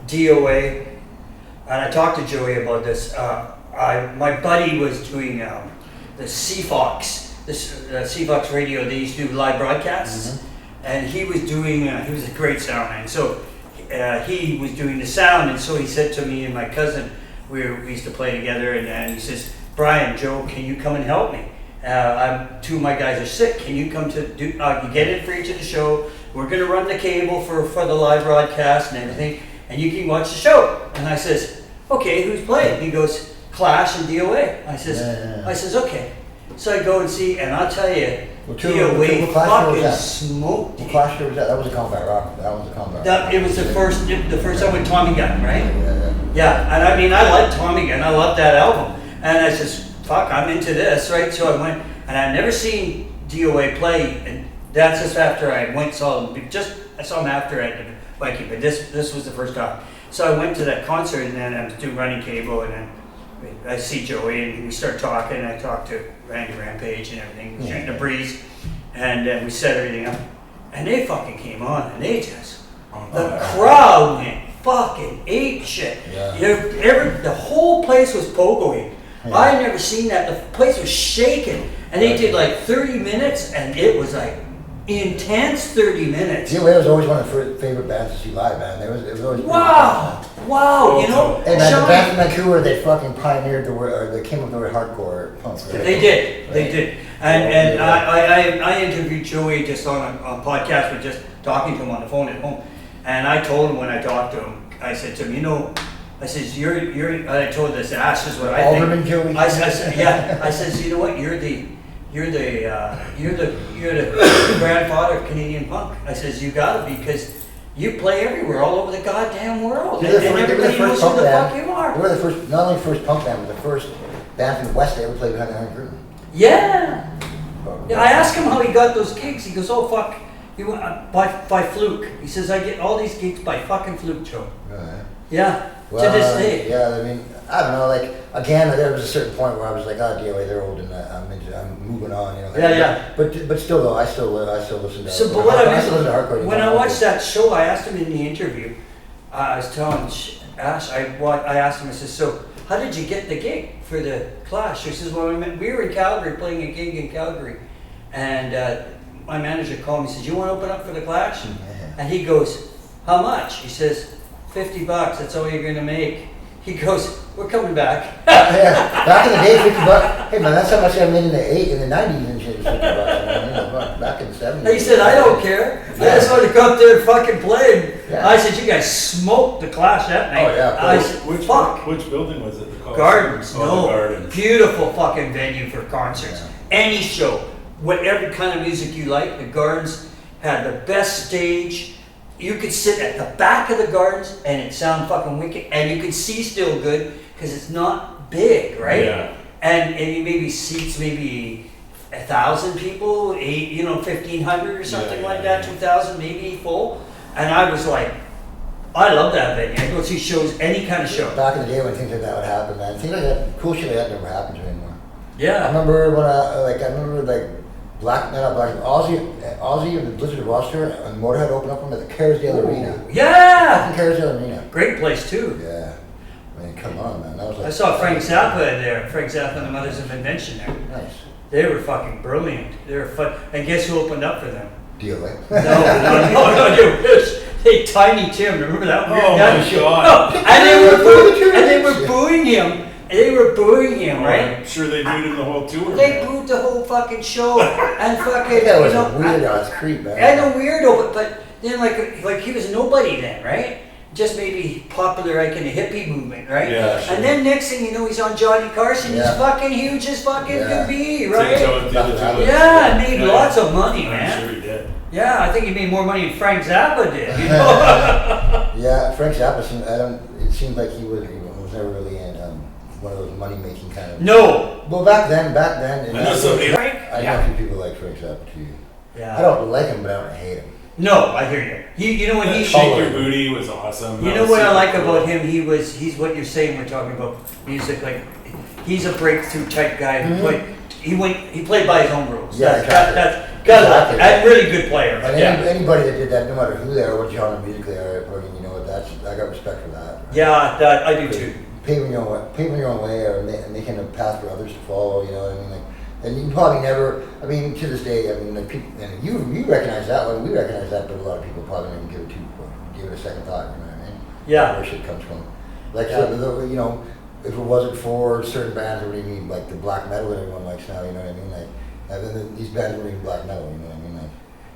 DOA, and I talked to Joey about this. My buddy was doing the CFOX, CFOX radio. They used to do live broadcasts, and he was doing. He was a great sound man. So he was doing the sound, and so he said to me and my cousin, we used to play together, and he says, "Brian, Joe, can you come and help me? Two of my guys are sick. Can you come to do? You get it for each of the show. We're gonna run the cable for the live broadcast and everything, and you can watch the show." And I says, "Okay, who's playing?" He goes, "Clash and DOA." I says, "Okay." So I go and see, and I'll tell you, DOA fucking smoked. What Clash show was that? That was a Combat Rock. That was a Combat Rock. It was the first time with Tommy Gunn, right? Yeah. Yeah, and I mean, I like Tommy Gunn. I love that album. And I says, "Fuck, I'm into this," right? So I went, and I'd never seen DOA play, and that's just after I went saw them. I saw them after at the Viking, but this was the first time. So I went to that concert, and then I was doing running cable, and then I see Joey, and we start talking. And I talked to Randy Rampage and everything, shooting the breeze, and we set everything up. And they fucking came on, and they just the crowd went fucking ape shit. Yeah. The whole place was pogoing. Yeah. I had never seen that. The place was shaking, and they did like 30 minutes, and it was like intense 30 minutes. DOA was always one of the favorite bands to see live, man. It was always wow, Hey man, the band from Vancouver, they fucking pioneered the word, or they came up with the word hardcore punk. Right? They did. And I interviewed Joey just on a podcast, with just talking to him on the phone at home, and I told him when I talked to him, I said to him, I says, I told this Ash is what I think. Alderman Joey. I said, yeah. I says, you know what? You're the grandfather of Canadian punk. I says, you gotta be, because you play everywhere, all over the goddamn world, and everybody knows who the fuck you are. They were the first, not only the first punk band, but the first band from the West to ever play behind the Iron Curtain. Yeah. I asked him how he got those gigs. He goes, "Oh fuck, he went by fluke." He says, "I get all these gigs by fucking fluke, Joe." Right. Yeah. Well, to this day. Yeah, I mean, I don't know. Like again, there was a certain point where I was like, "Oh, DOA, they're old, and I'm moving on." Yeah. But still, though, I still listen to. So, but what I listen to hardcore. When I watched that show, I asked him in the interview. I was telling Ash, I asked him. I said, "So, how did you get the gig for the Clash? She says, well, we were in Calgary playing a gig in Calgary, and my manager called me and says, you want to open up for the Clash? And he goes, how much? He says, $50, that's all you're going to make. He goes, we're coming back. Yeah, back in the day, $50. Hey man, that's how much I made in the 90s and shit. $50. Back in the 70s. He said, I don't care. I just want to come up there and fucking play. Yeah. I said, you guys smoked the Clash that night. Oh, yeah, I said, fuck. Which building was it? The Coliseum? Gardens. Oh, No. the Gardens. Beautiful fucking venue for concerts. Yeah. Any show. Whatever kind of music you like, the Gardens had the best stage. You could sit at the back of the Gardens and it sound fucking wicked, and you could see still good because it's not big, right? Yeah. And it maybe seats maybe 1,000 people, 1,500 or something Yeah, like yeah, that, yeah. 2,000 maybe full. And I was like, I love that venue. I go see shows, any kind of show. Back in the day when things like that would happen, man, things like that, cool shit like that never happens anymore. I Yeah. remember when Ozzy and the Blizzard of Oster and Motorhead opened up them at the Kerrisdale Arena. Yeah. Fucking Kerrisdale Arena. Great place too. Yeah. I mean, come on, man. That was like. I saw Frank Zappa there. Frank Zappa and the Mothers of Invention there. Nice. They were fucking brilliant. They were fun. And guess who opened up for them? Deal, eh? No, you wish. Hey, Tiny Tim, remember that weird Oh guy? my God. No, and they were booing him. They were booing him, right? I'm sure they booed him the whole tour. They man. booed the whole fucking show and fucking. That was you a know, weird ass creep, man. And a weirdo, but then like he was nobody then, right? Just maybe popular like in the hippie movement, right? Yeah, sure. And then next thing you know, he's on Johnny Carson. Yeah. He's fucking huge as fucking Yeah. could be, right? Tiptoeing through the tulips. Yeah, made Yeah. lots of money, I'm man. sure he did. Yeah, I think he made more money than Frank Zappa did. You know? Yeah, Frank Zappa it seemed like he was never really in one of those money making kind of. No. Well, back then, and I know somebody. Frank? I know a few people like Frank Zappa too. Yeah. I don't like him, but I don't hate him. No, I hear you. You know what That he. Shake Your Booty was awesome. You That know was what I super like cool. about him? He's what you're saying. We're talking about music. Like he's a breakthrough type guy. He played by his own rules. Yeah, That's Exactly. a really good player. And Yeah. anybody that did that, no matter who they are, what genre of music they are, you know what? I got respect for that. Right? Yeah, that I do too. Paving your own way, or making a path for others to follow. You know what I mean? Like, and you probably never. I mean, to this day, I mean, like people, and you recognize that one. We recognize that, but a lot of people probably don't even give it a second thought. You know what I mean? Yeah. Where shit comes from. Like, Yeah. you know, if it wasn't for certain bands, what do you mean? Like the black metal that everyone likes now. You know what I mean? Like, and then these bands weren't even black metal. You know what I mean? Like,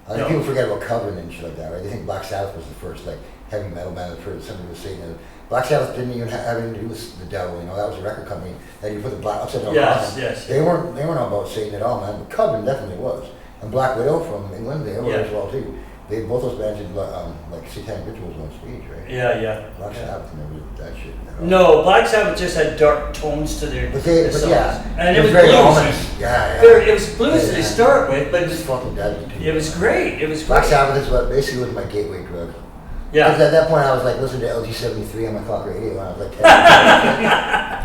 I think No. people forget about Coven and shit like that, right? They think Black Sabbath was the first like heavy metal band that first somebody was saying that Black Sabbath didn't even have anything to do with the devil. You know, that was a record company that you put the black upside down Yes, cross on. yes. They weren't about Satan at all, man. But Coven definitely was, and Black Widow from England, they were Yeah. as well too. They both those bands did like satanic rituals on stage, right? Yeah. Black Sabbath never did that shit. At all. No, Black Sabbath just had dark tones to their But songs. yeah, And it was very blues. ominous. Yeah. It was blues to start with, but It was fucking deadly too. it was great. It was Black great. Sabbath is what basically was my gateway drug. Yeah. Because at that point I was like listening to LG73 on my clock radio when I was like 10.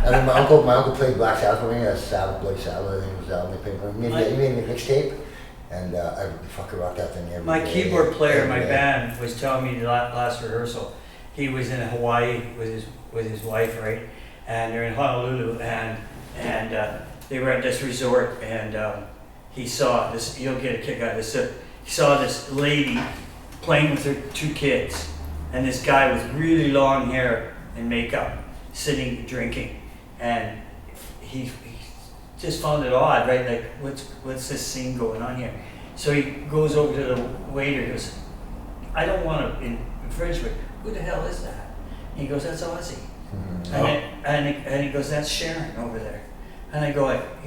And then my uncle played Black Sabbath for me. Sabbath, Bloody Sabbath, I think it was the album they played for me. He made me a mixtape, and I fucking rocked that thing every My day. keyboard player in my Every day. band was telling me the last rehearsal, he was in Hawaii with his wife, right? And they're in Honolulu, and they were at this resort, and he saw this. You'll get a kick out of this. He saw this lady playing with her 2 kids, and this guy with really long hair and makeup, sitting drinking, and he just found it odd, right? Like, what's this scene going on here? So he goes over to the waiter. He goes, I don't want to infringe, but who the hell is that? And he goes, that's Ozzy. And he goes, that's Sharon over there. And he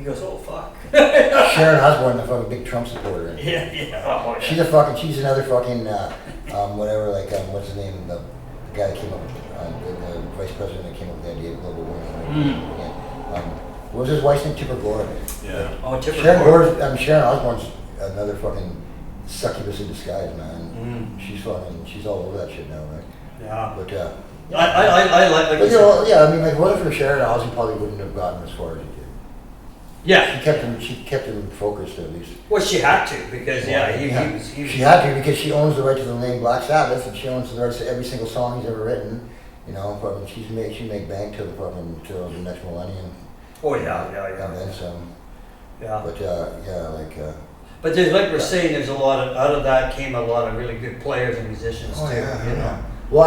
goes, oh fuck. Sharon Osbourne, the fucking big Trump supporter. Yeah. Oh, yeah. She's another fucking, whatever, like, what's his name? The guy that came up with, the vice president that came up with the idea of global warming. What was his wife's name? Tipper Gore. Yeah. Oh, Tipper Sharon Gore. Gore, Sharon Osbourne's another fucking succubus in disguise, man. She's all over that shit now, right? Yeah. But, I like but you know, yeah, I mean, like, if it wasn't for Sharon, Ozzy probably wouldn't have gotten as far as he did. Yeah. She kept him focused at least. Well, she had to, because he was. She had to because she owns the right to the name Black Sabbath, and she owns the rights to every single song he's ever written. You know, fucking she make bank till the next millennium. Oh yeah, And then some. yeah. But But there's, like we're saying, there's a lot of, out of that came a lot of really good players and musicians too, you know. Well,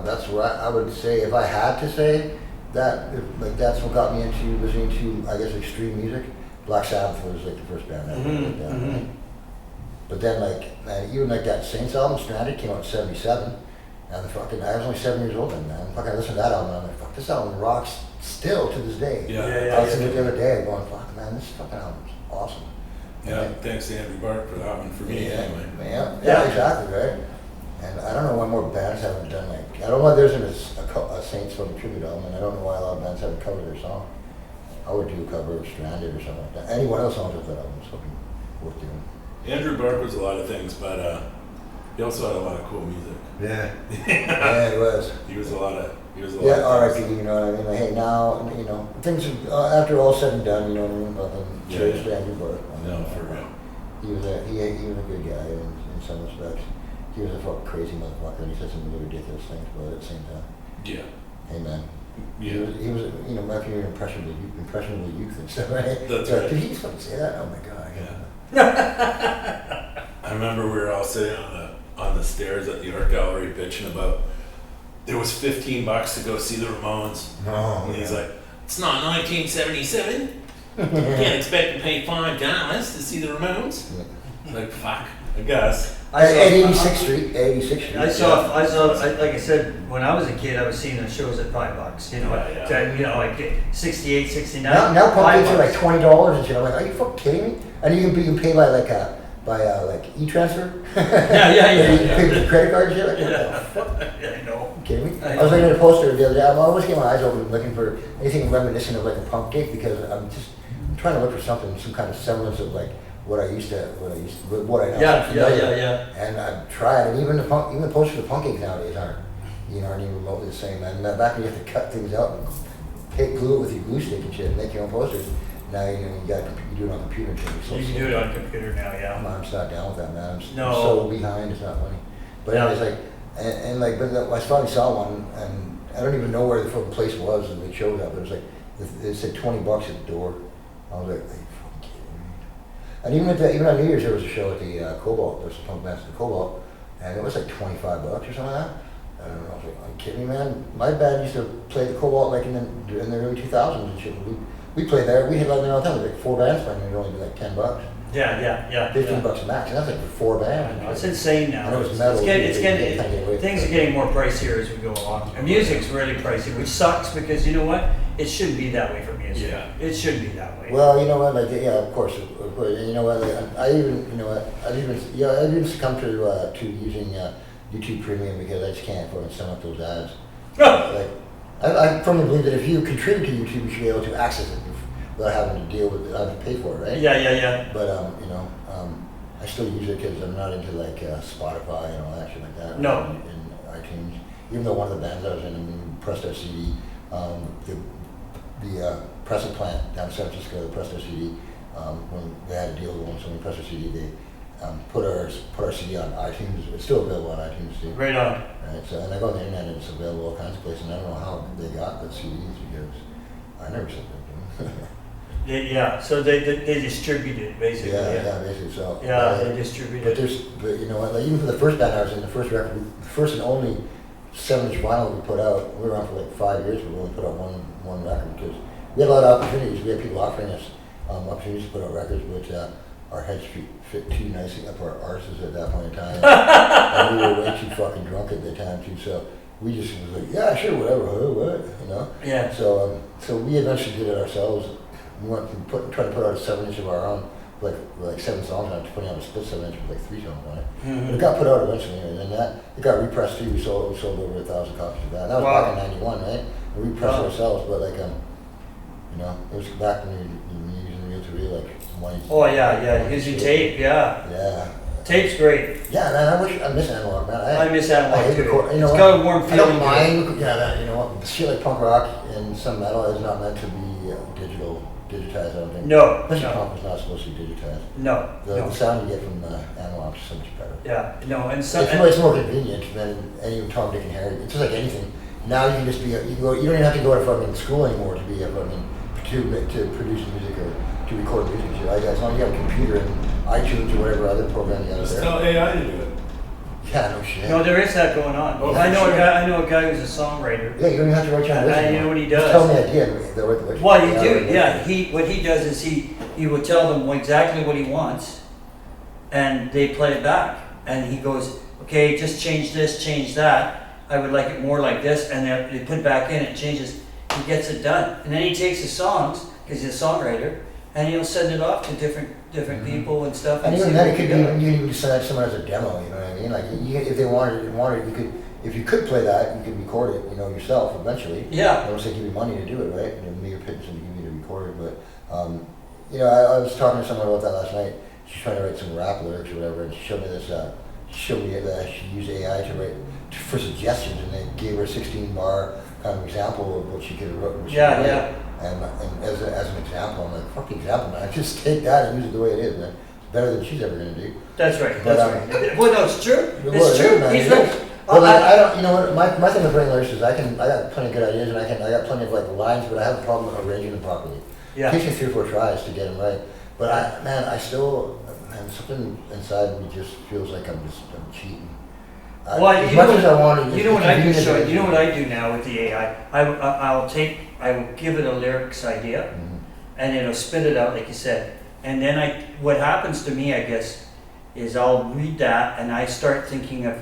that's what I would say, if I had to say that, that's what got me into listening to, I guess, extreme music. Black Sabbath was like the first band I ever looked at, right? But then man, even that Saints album, Stranded, came out in '77, and I was only 7 years old then, man. I listened to that album, and I'm like, fuck, this album rocks still to this day. I listened to it the other day, going, fuck, man, this fucking album's awesome. Yeah, thanks to Andrew Bark for that one for me anyway. Yeah, exactly, right? And I don't know why more bands haven't done I don't know why there isn't a Saints fucking tribute album, and I don't know why a lot of bands haven't covered their song. I would do a cover of Stranded or something like that. Anyone else owns that album, it's fucking worth doing. Andrew Bark was a lot of things, but he also had a lot of cool music. Yeah. Yeah, he was. He was a lot of R.I.P., you know what I mean? Like, hey, now, you know, things, after all said and done, you know what I mean? Fucking cheers to Andrew Bark. No, for real. He was a good guy in some respects. He was a fucking crazy motherfucker, and he said some really ridiculous things, but at the same time. Yeah. Hey, man. Yeah. He was, you know, my opinion, impressionable youth and stuff, right? That's right. Did he fucking say that? Oh my god. Yeah. I remember we were all sitting on the stairs at the art gallery bitching about there was $15 to go see the Ramones. Oh, and he's like, it's not 1977. You can't expect to pay $5 to see the Ramones. Yeah. Like, fuck, I guess. At 86th Street. I saw, like I said, when I was a kid, I was seeing the shows at $5. You know, you know, like 68, 69. Now pump tickets are like $20 and shit. I'm like, are you fucking kidding me? And you can pay by e-transfer. Yeah. You pay with your credit card and shit. Like, what the fuck? Yeah, I know. You kidding me? I was looking at a poster the other day. I always get my eyes open looking for anything reminiscent of like a punk gig, because I'm trying to look for something, some kind of semblance of like what I know. Yeah. And I've tried, and even the posters for punk gigs nowadays aren't even remotely the same. And back when you have to cut things out and glue it with your glue stick and shit, and make your own posters. Now you do it on computer and shit. You can do it on computer now, yeah. I'm just not down with that, man. I'm No. so behind. It's not funny. But anyways, like, but I finally saw one, and I don't even know where the fucking place was, and they showed up. It was like it said $20 at the door. I was like, are you fucking kidding me? And even on New Year's there was a show at the Cobalt. There was a punk band at the Cobalt, and it was like $25 or something like that. And I was like, are you kidding me, man? My band used to play the Cobalt like in the early 2000s and shit. We played there. We had like all the time. Like 4 bands playing, and it would only be like $10. Yeah. $15 max, and that's like for 4 bands. It's insane now. And it was metal. Things are getting more pricier as we go along. And music's really pricey, which sucks, because you know what? It shouldn't be that way for music. Yeah. It shouldn't be that way. Well, you know what? Like, yeah, of course. And you know what? Like, I even succumbed to using YouTube Premium, because I just can't afford to sum up those ads. Like, I firmly believe that if you contribute to YouTube, you should be able to access it without having to deal with it, having to pay for it, right? Yeah. But I still use it because I'm not into like Spotify and all that shit like that. No. In iTunes, even though one of the bands I was in pressed our CD, the pressing plant down in San Francisco, the pressed our CD, when they had a deal with one, so when we pressed our CD, they put our CD on iTunes. It's still available on iTunes too. Right on. Right. So, and I go on the internet and it's available all kinds of places. And I don't know how they got the CDs, because I never said that. Yeah, so they distribute it basically. Yeah, basically. So they distribute it. But you know what? Like, even for the first band I was in, the first record, the first and only 7-inch vinyl we put out. We were around for like 5 years, but we only put out one record, because we had a lot of opportunities. We had people offering us opportunities to put out records, but our heads fit too nicely up our arses at that point in time, and we were way too fucking drunk at the time too. So we just was like, yeah, sure, whatever, what, you know. Yeah. So we eventually did it ourselves. We went from trying to put out a 7-inch of our own, like 7 songs on it, to putting out a split 7-inch with like 3 songs on it. Mm-hmm. But it got put out eventually, and then it got repressed too. We sold over 1,000 copies of that. And that was back in '91, right? And we repressed it ourselves, but like you know, it was back when you were using reel to reel, like money. Oh yeah, using tape, yeah. Yeah. Tape's great. Yeah, man, I miss analog, man. I miss analog hate too. You know it's what? got a warm feeling. I don't mind. You know what? Shit like punk rock and some metal is not meant to be digitized. I don't think. No. Especially punk is not supposed to be digitized. No. The sound you get from analog is so much better. Yeah. No, and it's more convenient than any Tom, Dick, and Harry. It's just like anything. now you can just be, you don't even have to go to fucking school anymore to be a fucking, to produce music or to record music. So as long as you have a computer and iTunes or whatever other program you have Just there. tell AI to do it. Yeah, no shit. No, there is that going on. Oh, I know sure. I know a guy who's a songwriter. Yeah, you don't even have to write your own lyrics You know anymore. what he Just does? tell me the idea. Well, you do, yeah. What he does is he will tell them exactly what he wants, and they play it back. And he goes, okay, just change this, change that. I would like it more like this, and they put it back in. It changes. He gets it done, and then he takes his songs because he's a songwriter, and he'll send it off to different people and stuff. And even see then, what it could they be, got. you can even send that to someone as a demo, you know what I mean? Like, if they wanted, you could, if you could play that, you could record it, yourself eventually. Yeah. I don't say give you money to do it, right? Maybe you're paying somebody to give you to record it, but, I was talking to someone about that last night. She's trying to write some rap lyrics or whatever, and she showed me that she used AI to write, for suggestions, and they gave her a 16-bar kind of example of what she could have wrote. Yeah. And as an example, I'm like, fuck the example, man. Just take that and use it the way it is, man. It's better than she's ever going to do. That's right. But, That's right. Well, no, it's true. Well, It's it is, true. man, He's it right. is. Well, I don't, you know what, my thing with writing lyrics is I got plenty of good ideas and I got plenty of like lines, but I have a problem arranging them properly. Yeah. It takes me 3 or 4 tries to get them right. But something inside me just feels like I'm cheating. Well, As much as I want to, you know what I do. it's So, convenient. you know what I do now with the AI. I will give it a lyrics idea, Mhm. and it'll spit it out like you said. And then what happens to me, I guess, is I'll read that and I start thinking of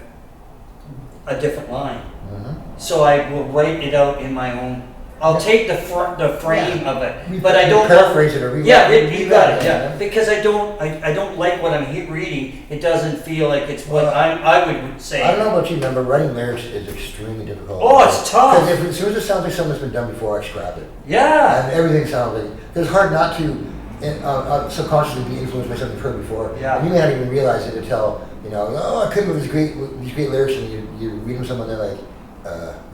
a different line. Mhm. So I will write it out in my own. I'll take the frame of it, We but I don't paraphrase it or rewrite Yeah, it. you got it. Yeah, because I don't like what I'm reading. It doesn't feel like it's what I would say. I don't know about you, man, but writing lyrics is extremely difficult. Oh, it's tough. Because as soon as it sounds like something that's been done before, I scrap it. Yeah. And everything sounds like, it's hard not to subconsciously be influenced by something you've heard before. Yeah. And you may not even realize it until, I couldn't with these great lyrics, and you read them to someone, they're like,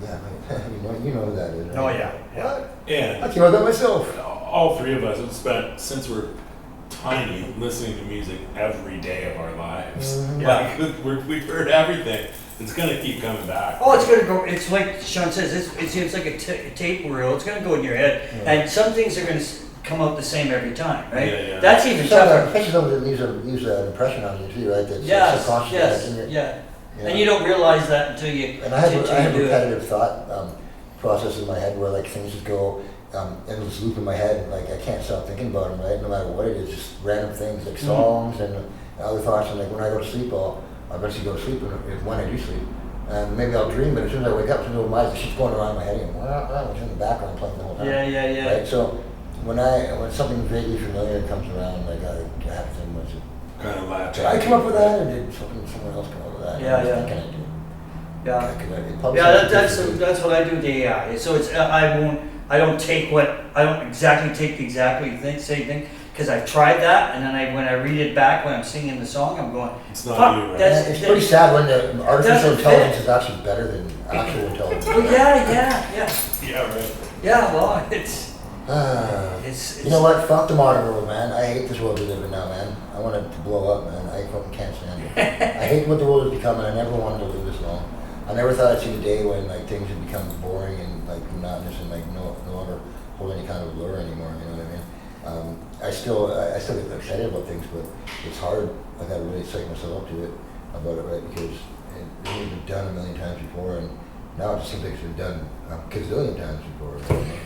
yeah, you know who that is. Right? Oh yeah. What? And I came up with that myself. all three of us have spent, since we're tiny, listening to music every day of our lives. Mhm. Yeah. Like, we've heard everything. It's gonna keep coming back. Oh, it's gonna go. It's like Sean says. It's like a tape reel. It's gonna go in your head, and some things are gonna come out the same every time, right? Yeah. That's even Some tougher. especially some that leaves an impression on you too, right? That's Yes. subconscious. Yes. Like, Yeah. you know. And you don't realize that until you. And I have until you do it. repetitive thought process in my head where like things just go and just loop in my head. Like I can't stop thinking about them, right? No matter what it is, just random things like songs and other thoughts. And like when I go to sleep, I'll eventually go to sleep when I do sleep. And maybe I'll dream, but as soon as I wake up, as soon as my eyes, the shit's going around in my head. And it's in the background playing the whole time. Yeah. Right. So when something vaguely familiar comes around, like I have to think, Kind of latch did I come up with that, or did someone else come up with that? Yeah, I was yeah. thinking I did. Yeah. Yeah, that's what I do with the AI. So it's I don't exactly take the same thing because I've tried that, and then when I read it back when I'm singing the song, I'm going, It's not fuck, you, right? that's- It's pretty sad when the artificial doesn't intelligence fit. is actually better than actual intelligence. Well, yeah. Yeah, right. Yeah, well, it's You know what? Fuck the modern world, man. I hate this world we live in now, man. I want it to blow up, man. I fucking can't stand it. I hate what the world is becoming. I never wanted to live this long. I never thought I'd see the day when like things would become boring and like monotonous and like no longer hold any kind of allure anymore. You know what I mean? I still get excited about things, but it's hard. I got to really psych myself up to it about it, right? Because it's been done a million times before, and now it just seems like it's been done a gazillion times before. Right?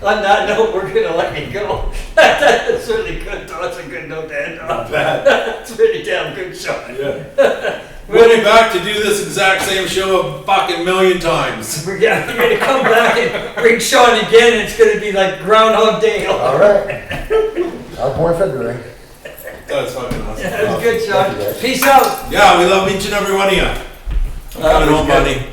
On that note, we're gonna let you go. That's really good. That's a good note to end on. That's pretty damn good, Sean. Yeah. We'll be back to do this exact same show a fucking million times. We're gonna come back and bring Sean again. And it's gonna be like Groundhog Day. All right. I was born in February. That's fucking awesome. That was good, Thank you, Sean. guys. Peace out. Yeah, we love each and every one of you. I'm coming home, buddy.